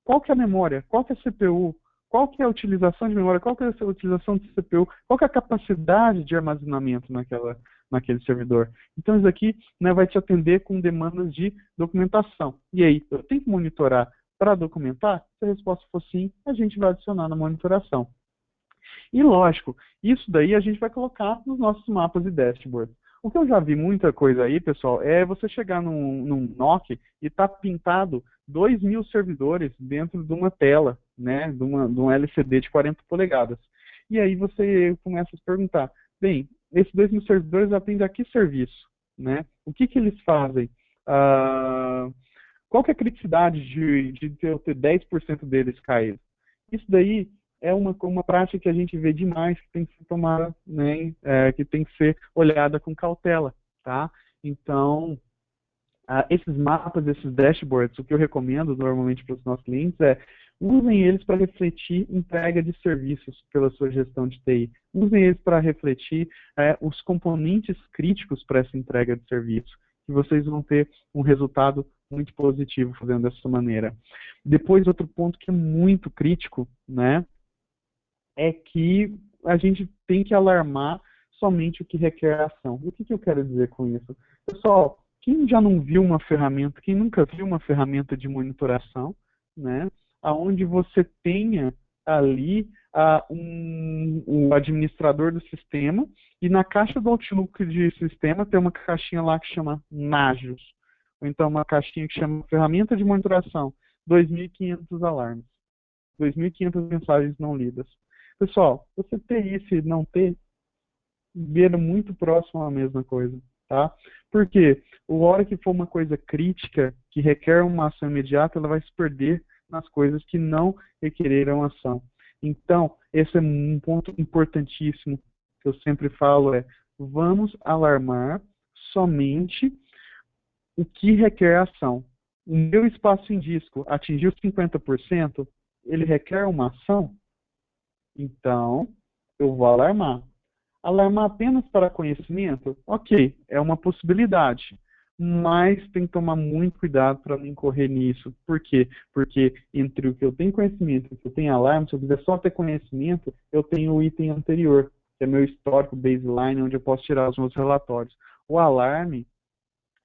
Qual que é a memória? Qual que é a CPU? Qual que é a utilização de memória? Qual que é a utilização de CPU? Qual que é a capacidade de armazenamento naquele servidor? Então, isso aqui, né, vai te atender com demandas de documentação. E aí, eu tenho que monitorar para documentar? Se a resposta for sim, a gente vai adicionar na monitoração. E, lógico, isso daí a gente vai colocar nos nossos mapas e dashboards. O que eu já vi muita coisa aí, pessoal, é você chegar num NOC e tá pintado 2.000 servidores dentro de uma tela, né, de um LCD de 40 polegadas. E aí você começa a se perguntar, bem, esses 2.000 servidores atendem a que serviço? Né? O que eles fazem? Qual que é a criticidade de eu ter 10% deles caídos? Isso daí é uma prática que a gente vê demais, que tem que ser tomada, né, que tem que ser olhada com cautela, tá? Então, Esses mapas, esses dashboards, o que eu recomendo normalmente para os nossos clientes é usem eles para refletir entrega de serviços pela sua gestão de TI. Usem eles para refletir os componentes críticos para essa entrega de serviço, que vocês vão ter um resultado muito positivo fazendo dessa maneira. Depois, outro ponto que é muito crítico, né, é que a gente tem que alarmar somente o que requer ação. O que eu quero dizer com isso? Pessoal, quem já não viu uma ferramenta, quem nunca viu uma ferramenta de monitoração, né, onde você tenha ali um administrador do sistema e na caixa do Outlook de sistema tem uma caixinha lá que chama Nagios, ou então uma caixinha que chama ferramenta de monitoração, 2.500 alarmes, 2.500 mensagens não lidas. Pessoal, você ter isso e não ter, beira muito próximo à mesma coisa. Tá? Porque a hora que for uma coisa crítica, que requer uma ação imediata, ela vai se perder nas coisas que não requereram ação. Então, esse é um ponto importantíssimo que eu sempre falo, vamos alarmar somente o que requer ação. O meu espaço em disco atingiu 50%, ele requer uma ação? Então, eu vou alarmar. Alarmar apenas para conhecimento? Ok, é uma possibilidade. Mas tem que tomar muito cuidado para não incorrer nisso. Por quê? Porque entre o que eu tenho conhecimento e o que eu tenho alarme, se eu quiser só ter conhecimento, eu tenho o item anterior, que é meu histórico baseline, onde eu posso tirar os meus relatórios. O alarme,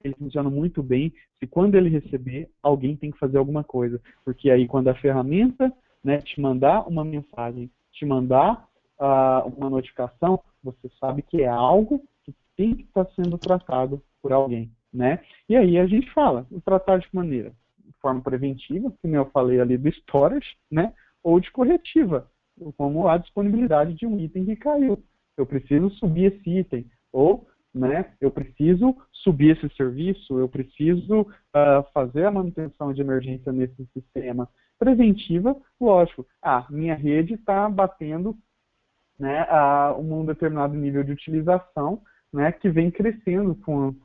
ele funciona muito bem se quando ele receber, alguém tem que fazer alguma coisa. Porque aí quando a ferramenta, né, te mandar uma mensagem, te mandar uma notificação, você sabe que é algo que tem que estar sendo tratado por alguém, né? E aí a gente fala, tratar de maneira, de forma preventiva, como eu falei ali do storage, né? Ou de corretiva, como a disponibilidade de um item que caiu. Eu preciso subir esse item, ou, né, eu preciso subir esse serviço, eu preciso fazer a manutenção de emergência nesse sistema. Preventiva, lógico, minha rede está batendo, né, um determinado nível de utilização, né, que vem crescendo com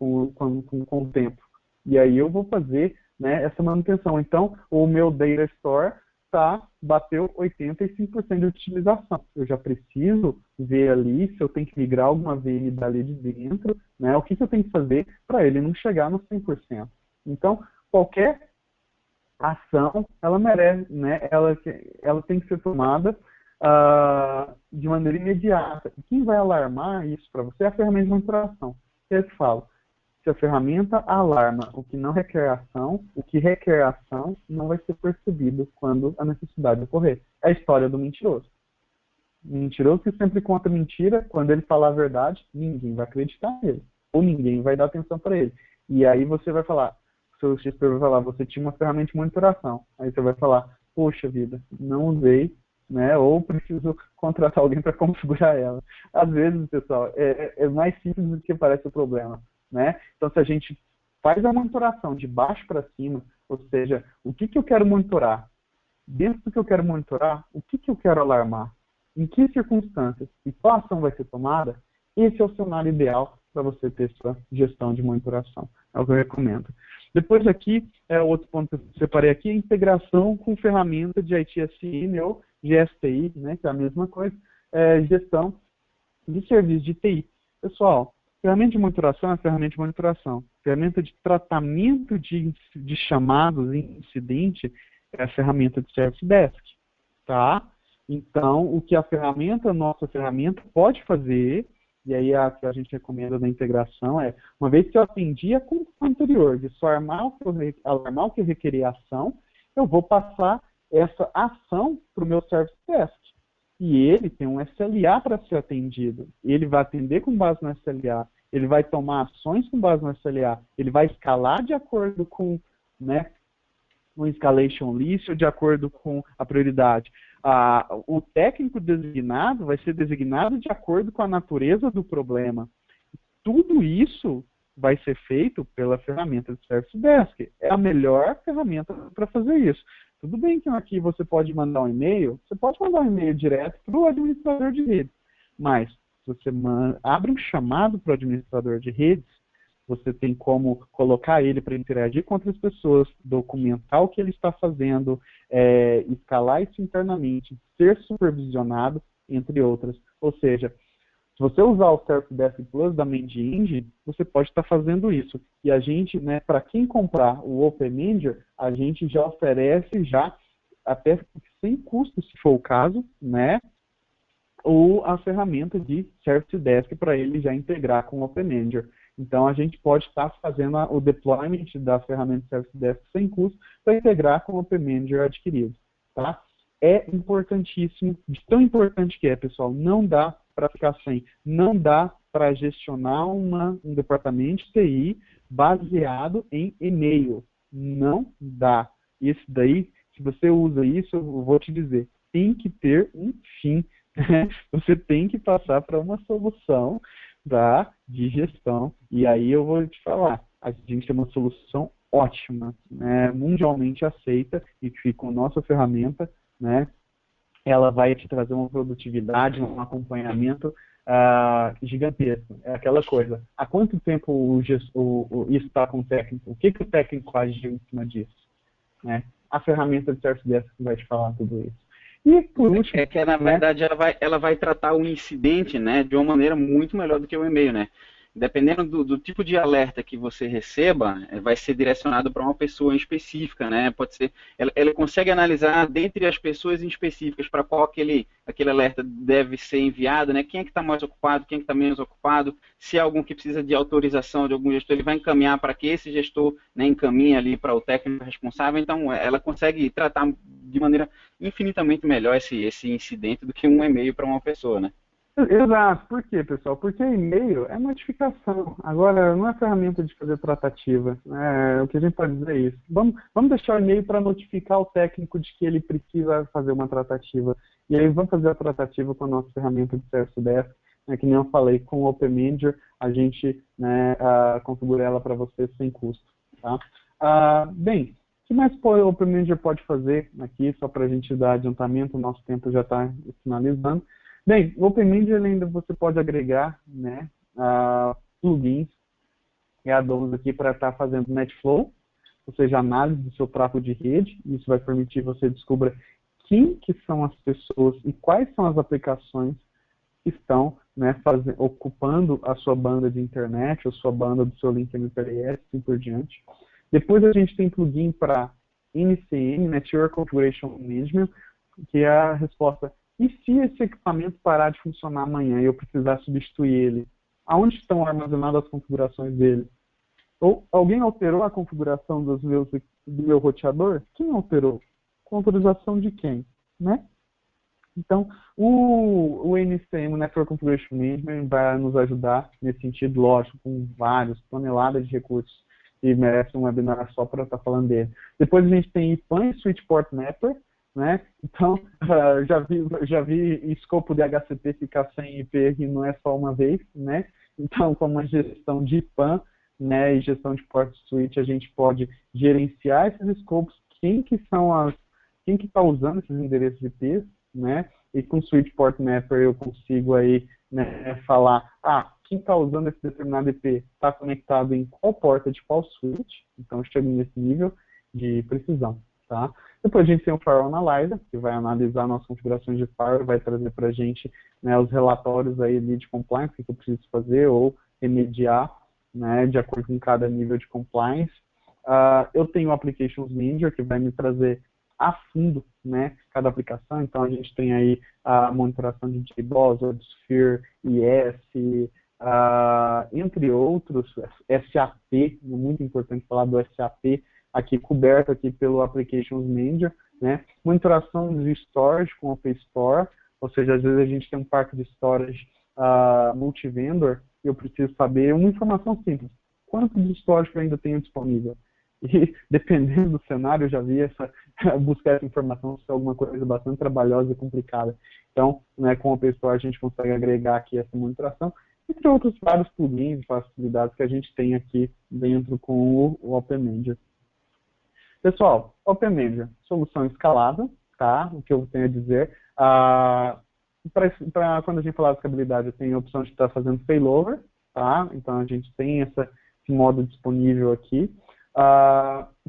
o tempo. E aí eu vou fazer, né, essa manutenção. Então, o meu data store bateu 85% de utilização. Eu já preciso ver ali se eu tenho que migrar alguma VM dali de dentro, né, o que eu tenho que fazer para ele não chegar no 100%. Então, qualquer ação, ela merece, né, ela tem que ser tomada de maneira imediata. E quem vai alarmar isso para você é a ferramenta de monitoração. Eu te falo, se a ferramenta alarma o que não requer ação, o que requer ação não vai ser percebido quando a necessidade ocorrer. É a história do mentiroso. O mentiroso que sempre conta mentira, quando ele falar a verdade, ninguém vai acreditar nele. Ou ninguém vai dar atenção para ele. E aí você vai falar, o seu XP vai falar, você tinha uma ferramenta de monitoração. Aí você vai falar, poxa vida, não usei, né, ou preciso contratar alguém para configurar ela. Às vezes, pessoal, é mais simples do que parece o problema, né? Então, se a gente faz a monitoração de baixo para cima, ou seja, o que eu quero monitorar? Dentro do que eu quero monitorar, o que eu quero alarmar? Em que circunstâncias? E qual ação vai ser tomada? Esse é o cenário ideal para você ter sua gestão de monitoração. É o que eu recomendo. Depois aqui, outro ponto que eu separei aqui, é a integração com ferramenta de ITSM ou GSTI, né, que é a mesma coisa, gestão de serviço de TI. Pessoal, ferramenta de monitoração é ferramenta de monitoração. Ferramenta de tratamento de chamados em incidente é a ferramenta de Service Desk. Tá? Então, o que a nossa ferramenta pode fazer, e aí a que a gente recomenda na integração uma vez que eu atendi a condição anterior de só alarmar o que requerer ação, eu vou passar essa ação para o meu Service Desk. E ele tem um SLA para ser atendido. Ele vai atender com base no SLA. Ele vai tomar ações com base no SLA. Ele vai escalar de acordo com, né, o escalation list ou de acordo com a prioridade. O técnico designado vai ser designado de acordo com a natureza do problema. Tudo isso vai ser feito pela ferramenta de Service Desk. É a melhor ferramenta para fazer isso. Tudo bem que aqui você pode mandar um e-mail, você pode mandar um e-mail direto para o administrador de redes, mas se você abre um chamado para o administrador de redes, você tem como colocar ele para interagir com outras pessoas, documentar o que ele está fazendo, escalar isso internamente, ser supervisionado, entre outras. Ou seja, se você usar o Service Desk Plus da Mandy Engine, você pode estar fazendo isso. E a gente, né, para quem comprar o Open Manager, a gente já oferece já até sem custo, se for o caso, né, ou a ferramenta de Service Desk para ele já integrar com o Open Manager. Então, a gente pode estar fazendo o deployment da ferramenta Service Desk sem custo para integrar com o Open Manager adquirido. Tá? É importantíssimo, de tão importante que é, pessoal, não dá para ficar sem. Não dá para gestionar um departamento de TI baseado em e-mail. Não dá. Isso daí, se você usa isso, eu vou te dizer, tem que ter um fim. Você tem que passar para uma solução de gestão. E aí eu vou te falar, a gente tem uma solução ótima, né, mundialmente aceita, e que com a nossa ferramenta, né, ela vai te trazer uma produtividade, um acompanhamento gigantesco. É aquela coisa, há quanto tempo isso está com o técnico? O que o técnico agiu em cima disso? Né? A ferramenta de Service Desk vai te falar tudo isso. E por último, que na verdade ela vai tratar o incidente, né, de uma maneira muito melhor do que o e-mail, né? Dependendo do tipo de alerta que você receba, vai ser direcionado para uma pessoa em específica, né? Pode ser, ela consegue analisar dentre as pessoas em específicas para qual aquele alerta deve ser enviado, né? Quem é que está mais ocupado, quem é que está menos ocupado, se há algum que precisa de autorização de algum gestor, ele vai encaminhar para que esse gestor, né, encaminhe ali para o técnico responsável. Então, ela consegue tratar de maneira infinitamente melhor esse incidente do que um e-mail para uma pessoa, né? Exato. Por quê, pessoal? Porque e-mail é notificação. Agora, não é ferramenta de fazer tratativa. O que a gente pode dizer é isso. Vamos deixar o e-mail para notificar o técnico de que ele precisa fazer uma tratativa. E aí vamos fazer a tratativa com a nossa ferramenta de Service Desk. Que nem eu falei, com o Open Manager, a gente, né, configura ela para você sem custo. Tá? Bem, o que mais o Open Manager pode fazer aqui, só para a gente dar adiantamento, o nosso tempo já está finalizando. Bem, o Open Manager ainda você pode agregar, né, plugins e add-ons aqui para estar fazendo NetFlow, ou seja, análise do seu tráfego de rede. Isso vai permitir você descobrir quem que são as pessoas e quais são as aplicações que estão, né, ocupando a sua banda de internet, ou sua banda do seu link MPLS, assim por diante. Depois a gente tem plugin para NCM, Network Configuration Management, que é a resposta: e se esse equipamento parar de funcionar amanhã e eu precisar substituir ele? Aonde estão armazenadas as configurações dele? Ou alguém alterou a configuração do meu roteador? Quem alterou? Com autorização de quem? Né? Então, o NCM, Network Configuration Management, vai nos ajudar nesse sentido, lógico, com vários, toneladas de recursos, e merece um webinar só para estar falando dele. Depois a gente tem IPAN e Switchport Mapper, né? Então, já vi escopo de HCP ficar sem IP e não é só uma vez, né? Então, com uma gestão de IPAN, né, e gestão de port switch, a gente pode gerenciar esses escopos, quem que está usando esses endereços IP, né? E com Switch Port Mapper eu consigo aí, né, falar, quem está usando esse determinado IP está conectado em qual porta de qual switch. Então, eu chego nesse nível de precisão. Tá? Depois a gente tem o Firewall Analyzer, que vai analisar nossas configurações de firewall, vai trazer para a gente, né, os relatórios aí de compliance, que eu preciso fazer ou remediar, né, de acordo com cada nível de compliance. Eu tenho o Applications Manager, que vai me trazer a fundo, né, cada aplicação. Então a gente tem aí a monitoração de JBoss, WebSphere, IS, entre outros, SAP, muito importante falar do SAP, aqui coberto aqui pelo Applications Manager, né? Monitoração de storage com o OpenStore, ou seja, às vezes a gente tem um parque de storage multivendor e eu preciso saber uma informação simples: quanto de storage eu ainda tenho disponível? E dependendo do cenário, eu já vi buscar essa informação ser alguma coisa bastante trabalhosa e complicada. Então, né, com o OpenStore a gente consegue agregar aqui essa monitoração, entre outros vários plugins e facilidades que a gente tem aqui dentro com o Open Manager. Pessoal, Open Manager, solução escalável, tá? O que eu tenho a dizer. Quando a gente falar de escalabilidade, eu tenho a opção de estar fazendo failover, tá? Então a gente tem essa esse modo disponível aqui.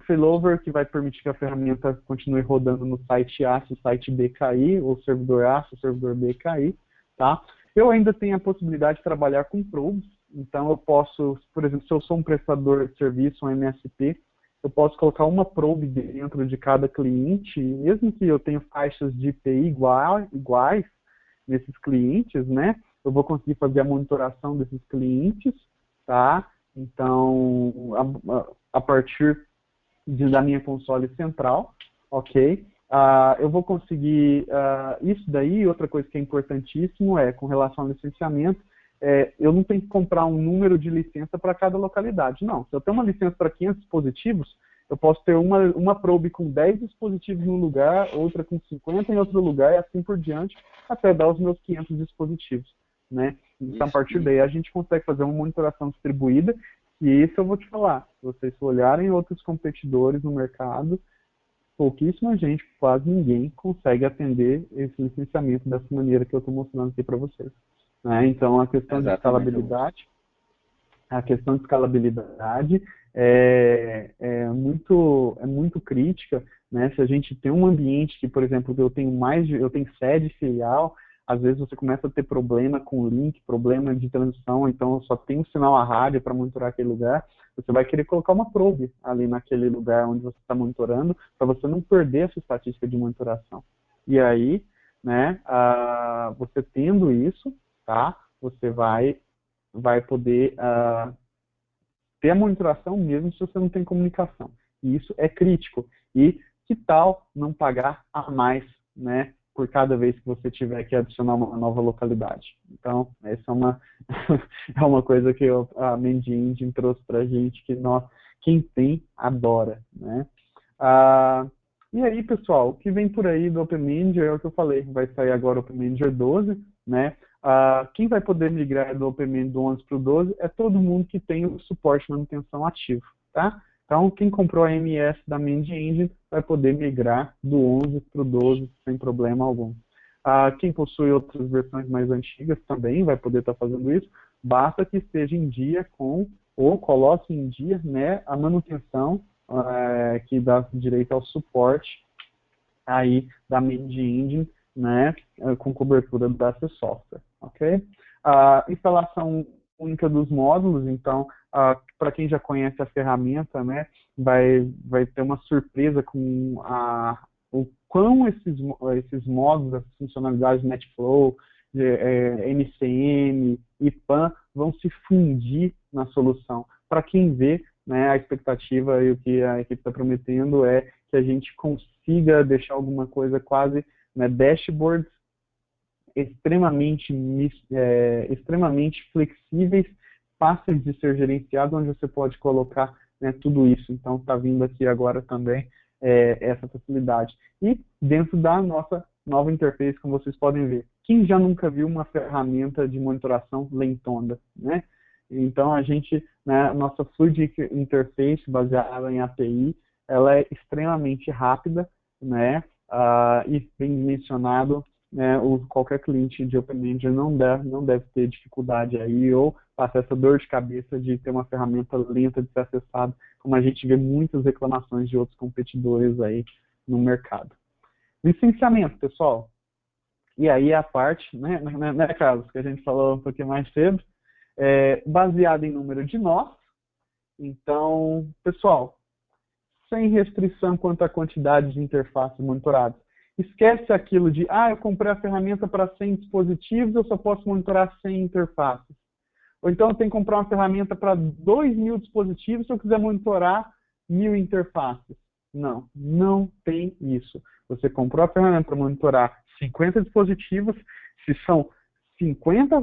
Failover, que vai permitir que a ferramenta continue rodando no site A se o site B cair, ou servidor A se o servidor B cair, tá? Eu ainda tenho a possibilidade de trabalhar com probes, então eu posso, por exemplo, se eu sou um prestador de serviço, um MSP, eu posso colocar uma probe dentro de cada cliente, e mesmo que eu tenha faixas de IPI iguais nesses clientes, né, eu vou conseguir fazer a monitoração desses clientes, tá? Então, a partir da minha console central, ok? Eu vou conseguir, isso daí, outra coisa que é importantíssimo com relação ao licenciamento, eu não tenho que comprar um número de licença para cada localidade, não. Se eu tenho uma licença para 500 dispositivos, eu posso ter uma probe com 10 dispositivos num lugar, outra com 50 em outro lugar, e assim por diante, até dar os meus 500 dispositivos, né? Então, a partir daí, a gente consegue fazer uma monitoração distribuída, e isso eu vou te falar, se vocês olharem outros competidores no mercado, pouquíssima gente, quase ninguém, consegue atender esse licenciamento dessa maneira que eu estou mostrando aqui para vocês. Né? Então, a questão de escalabilidade é muito crítica, né? Se a gente tem um ambiente que, por exemplo, eu tenho sede e filial, às vezes você começa a ter problema com o link, problema de transição, então só tem um sinal a rádio para monitorar aquele lugar, você vai querer colocar uma probe ali naquele lugar onde você está monitorando, para você não perder essa estatística de monitoração. E aí, né, você tendo isso, tá, você vai poder ter a monitoração mesmo se você não tem comunicação. E isso é crítico. E que tal não pagar a mais, né, por cada vez que você tiver que adicionar uma nova localidade? Então, essa é uma coisa que a Mandy Engine trouxe para a gente, que quem tem, adora, né? E aí, pessoal, o que vem por aí do Open Manager é o que eu falei, vai sair agora o Open Manager 12, né? Quem vai poder migrar do Open Manager do 11 para o 12 é todo mundo que tem o suporte de manutenção ativo, tá? Então, quem comprou a MS da Mandy Engine vai poder migrar do 11 para o 12 sem problema algum. Quem possui outras versões mais antigas também vai poder estar fazendo isso, basta que esteja em dia ou coloque em dia, né, a manutenção que dá direito ao suporte aí da Mandy Engine, né, com cobertura da AC Software, ok? Instalação única dos módulos, então, para quem já conhece a ferramenta, né, vai ter uma surpresa com o quão esses módulos, as funcionalidades NetFlow, MCM e PAN vão se fundir na solução. Para quem vê, né, a expectativa e o que a equipe está prometendo é que a gente consiga deixar alguma coisa quase, né, dashboards extremamente flexíveis, fáceis de ser gerenciados, onde você pode colocar, né, tudo isso. Então, está vindo aqui agora também essa facilidade. E dentro da nossa nova interface, como vocês podem ver, quem já nunca viu uma ferramenta de monitoração lentona, né? Então, a gente, né, nossa Fluid Interface, baseada em API, ela é extremamente rápida, né? E bem mencionado, né, qualquer cliente de Open Manager não deve ter dificuldade aí, ou passar essa dor de cabeça de ter uma ferramenta lenta de ser acessada, como a gente vê muitas reclamações de outros competidores aí no mercado. Licenciamento, pessoal. E aí a parte, né, Carlos, que a gente falou um pouquinho mais cedo, baseado em número de nós. Então, pessoal, sem restrição quanto à quantidade de interfaces monitoradas. Esquece aquilo de, eu comprei a ferramenta para 100 dispositivos, eu só posso monitorar 100 interfaces. Ou então eu tenho que comprar uma ferramenta para 2.000 dispositivos se eu quiser monitorar 1.000 interfaces. Não tem isso. Você comprou a ferramenta para monitorar 50 dispositivos, se são 50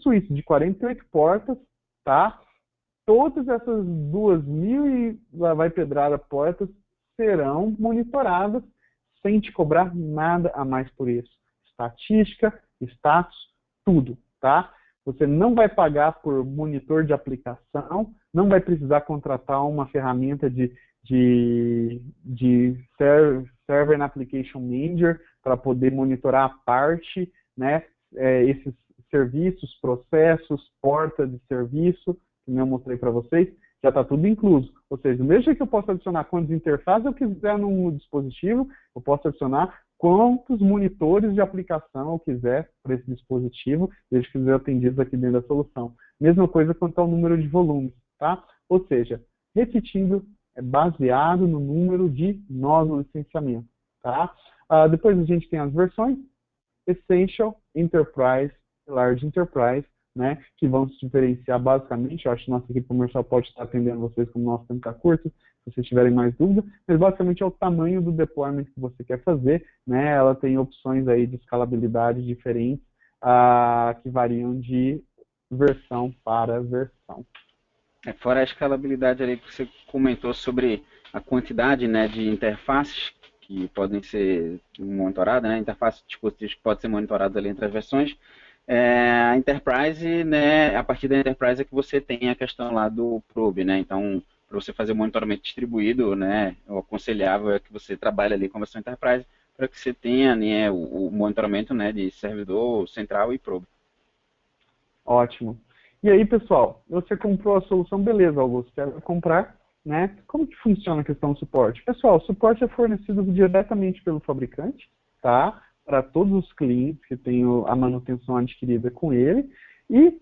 suítes de 48 portas, tá? Todas essas 2.000 e lá vai pedrada portas serão monitoradas sem te cobrar nada a mais por isso. Estatística, status, tudo, tá? Você não vai pagar por monitor de aplicação, não vai precisar contratar uma ferramenta de Server and Application Manager para poder monitorar a parte, né, esses serviços, processos, porta de serviço, que eu mostrei para vocês, já está tudo incluso. Ou seja, do mesmo jeito que eu posso adicionar quantas interfaces eu quiser no dispositivo, eu posso adicionar quantos monitores de aplicação eu quiser para esse dispositivo, desde que sejam atendidos aqui dentro da solução. Mesma coisa quanto ao número de volumes, tá? Ou seja, repetindo, é baseado no número de nós no licenciamento, tá? Depois a gente tem as versões, Essential, Enterprise, Large Enterprise, né, que vão se diferenciar basicamente. Eu acho que nossa equipe comercial pode estar atendendo vocês como nosso tempo está curto, se vocês tiverem mais dúvida, mas basicamente é o tamanho do deployment que você quer fazer, né, ela tem opções aí de escalabilidade diferentes, que variam de versão para versão. Fora a escalabilidade ali que você comentou sobre a quantidade, né, de interfaces que podem ser monitoradas, né, interfaces de dispositivos que podem ser monitoradas ali entre as versões, a Enterprise, né, a partir da Enterprise é que você tem a questão lá do Probe, né, então para você fazer o monitoramento distribuído, né, o aconselhável é que você trabalhe ali com a versão Enterprise para que você tenha, né, o monitoramento, né, de servidor central e Probe. Ótimo. E aí, pessoal, você comprou a solução, beleza, Augusto, quero comprar, né? Como que funciona a questão do suporte? Pessoal, o suporte é fornecido diretamente pelo fabricante, tá? Para todos os clientes que têm a manutenção adquirida com ele, e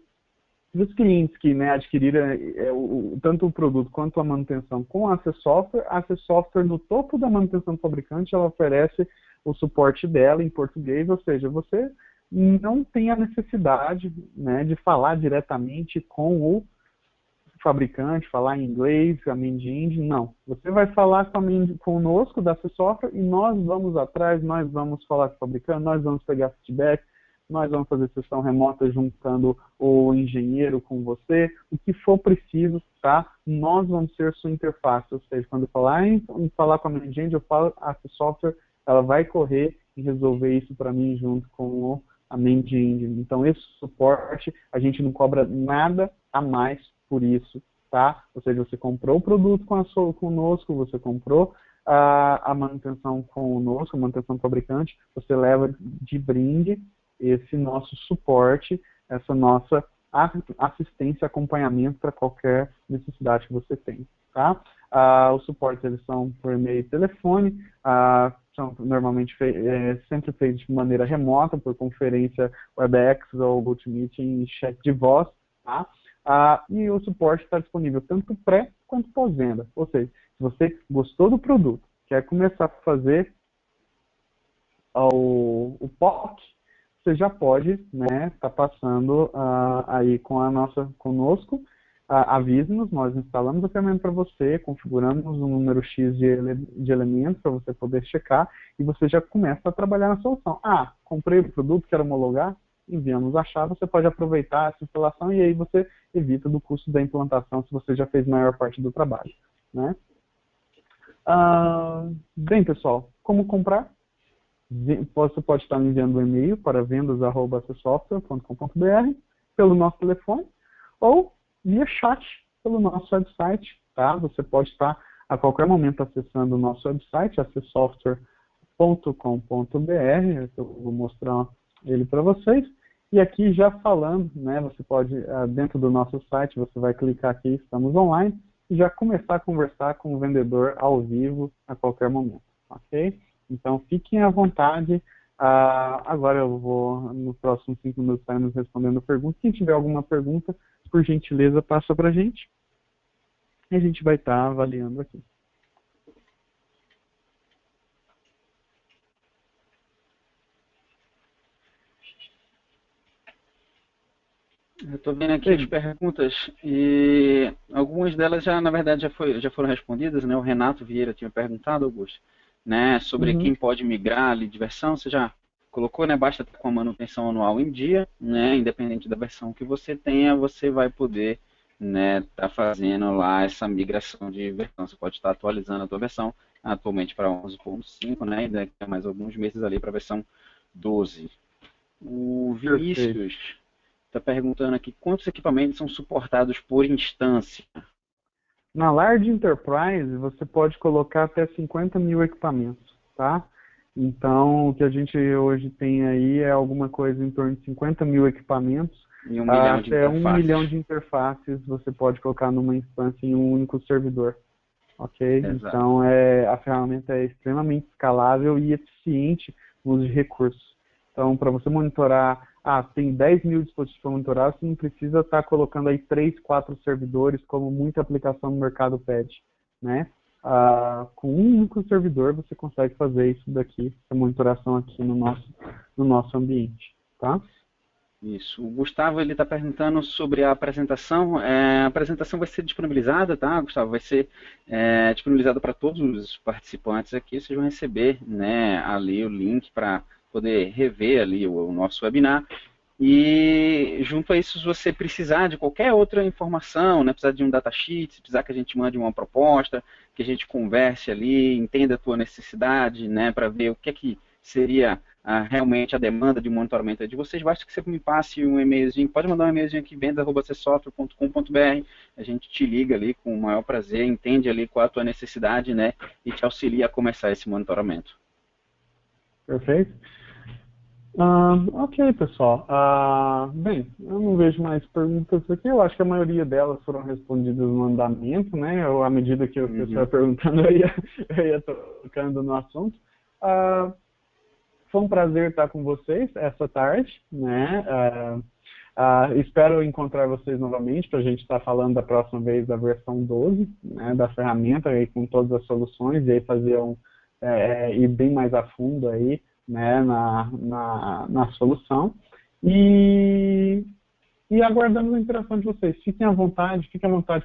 os clientes que, né, adquiriram tanto o produto quanto a manutenção com a AC Software, no topo da manutenção do fabricante, ela oferece o suporte dela em português, ou seja, você não tem a necessidade, né, de falar diretamente com o fabricante, falar em inglês, a Mending, não. Você vai falar conosco da AC Software e nós vamos atrás, nós vamos falar com o fabricante, nós vamos pegar feedback, nós vamos fazer sessão remota juntando o engenheiro com você, o que for preciso, tá? Nós vamos ser sua interface, ou seja, quando eu falar em falar com a Mending, eu falo a AC Software, ela vai correr e resolver isso para mim junto com a Mending. Então, esse suporte, a gente não cobra nada a mais por isso, tá? Ou seja, você comprou o produto conosco, você comprou a manutenção conosco, a manutenção do fabricante, você leva de brinde esse nosso suporte, essa nossa assistência, acompanhamento para qualquer necessidade que você tem, tá? Os suportes, eles são por e-mail e telefone, são normalmente sempre feitos de maneira remota, por conferência WebEx ou GoToMeeting e chat de voz, tá? E o suporte está disponível tanto pré quanto pós-venda. Ou seja, se você gostou do produto, quer começar a fazer o POC, você já pode, né, tá passando aí conosco, avise-nos, nós instalamos a ferramenta para você, configuramos um número X de elementos para você poder checar e você já começa a trabalhar na solução. Comprei o produto, quero homologar, enviamos a chave, você pode aproveitar essa instalação e aí você evita do custo da implantação se você já fez a maior parte do trabalho, né? Bem, pessoal, como comprar? Você pode estar me enviando um e-mail para vendas@acsoftware.com.br pelo nosso telefone ou via chat pelo nosso website, tá? Você pode estar a qualquer momento acessando o nosso website, acsoftware.com.br, eu vou mostrar ele para vocês. E aqui já falando, né, você pode, dentro do nosso site, você vai clicar aqui, estamos online, e já começar a conversar com o vendedor ao vivo a qualquer momento, ok? Então, fiquem à vontade. Agora eu vou, nos próximos 5 minutos, estarmos respondendo perguntas. Quem tiver alguma pergunta, por gentileza, passa para a gente. E a gente vai estar avaliando aqui. Eu estou vendo aqui as perguntas e algumas delas já, na verdade, já foram respondidas, né? O Renato Vieira tinha perguntado, Augusto, né, sobre quem pode migrar ali de versão, você já colocou, né? Basta estar com a manutenção anual em dia, né? Independente da versão que você tenha, você vai poder, né, tá fazendo lá essa migração de versão. Você pode estar atualizando a tua versão atualmente para 11.5, né? E daqui a mais alguns meses ali para a versão 12. O Vinícius está perguntando aqui quantos equipamentos são suportados por instância. Na Large Enterprise, você pode colocar até 50 mil equipamentos, tá? Então, o que a gente hoje tem aí é alguma coisa em torno de 50 mil equipamentos, E 1 milhão de até 1 interfaces. milhão de interfaces você pode colocar numa instância em um único servidor. Ok? Exato. Então, a ferramenta é extremamente escalável e eficiente no uso de recursos. Então, para você monitorar, tem 10 mil dispositivos para monitorar, você não precisa estar colocando aí 3, 4 servidores, como muita aplicação no mercado pede, né? Com um único servidor você consegue fazer isso daqui, essa monitoração aqui no nosso ambiente, tá? Isso. O Gustavo ele está perguntando sobre a apresentação. A apresentação vai ser disponibilizada, tá, Gustavo? Vai ser disponibilizada para todos os participantes aqui. Vocês vão receber, né, ali o link para poder rever ali o nosso webinar. E junto a isso, se você precisar de qualquer outra informação, né, precisar de um datasheet, se precisar que a gente mande uma proposta, que a gente converse ali, entenda a tua necessidade, né, para ver o que é que seria realmente a demanda de monitoramento de vocês, basta que você me passe um e-mailzinho, pode mandar um e-mailzinho aqui, vendas@csoftware.com.br, a gente te liga ali com o maior prazer, entende ali qual é a tua necessidade, né, e te auxilia a começar esse monitoramento. Perfeito. Ok, pessoal. Bem, eu não vejo mais perguntas aqui. Eu acho que a maioria delas foram respondidas no andamento, né? À medida que o pessoal ia perguntando, eu ia tocando no assunto. Foi um prazer estar com vocês essa tarde, né? Espero encontrar vocês novamente para a gente estar falando da próxima vez da versão 12, né, da ferramenta, aí, com todas as soluções, e aí fazer ir bem mais a fundo aí, né, na solução. E aguardamos a interação de vocês. Fiquem à vontade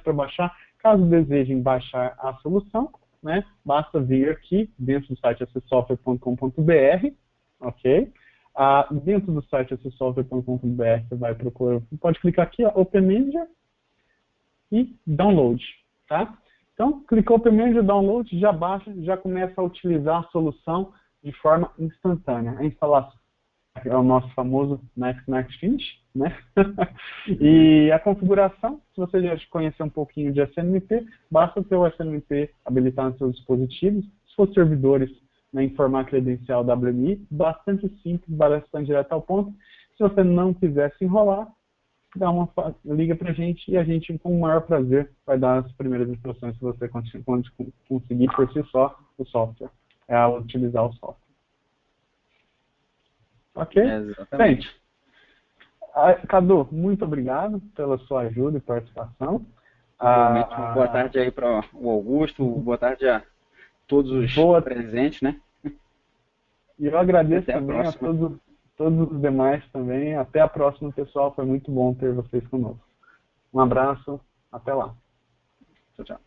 para baixar. Caso desejem baixar a solução, né, basta vir aqui dentro do site acessoftware.com.br, ok? Dentro do site acessoftware.com.br você vai procurar, pode clicar aqui, ó, Open Manager e Download, tá? Então, clicou Open Manager, Download, já baixa, já começa a utilizar a solução de forma instantânea. A instalação é o nosso famoso Next Finish, né? E a configuração, se você já conhecer um pouquinho de SNMP, basta ter o SNMP habilitado nos seus dispositivos. Se for servidores, né, informar credencial WMI, bastante simples, bastante direto ao ponto. Se você não quiser se enrolar, liga para a gente e a gente, com o maior prazer, vai dar as primeiras instruções se você conseguir por si só o software, utilizar o software. Ok? Exatamente. Bem, Cadu, muito obrigado pela sua ajuda e participação. Boa tarde aí para o Augusto, boa tarde a todos os presentes, né? E eu agradeço também a todos os demais também. Até a próxima, pessoal. Foi muito bom ter vocês conosco. Um abraço, até lá. Tchau, tchau.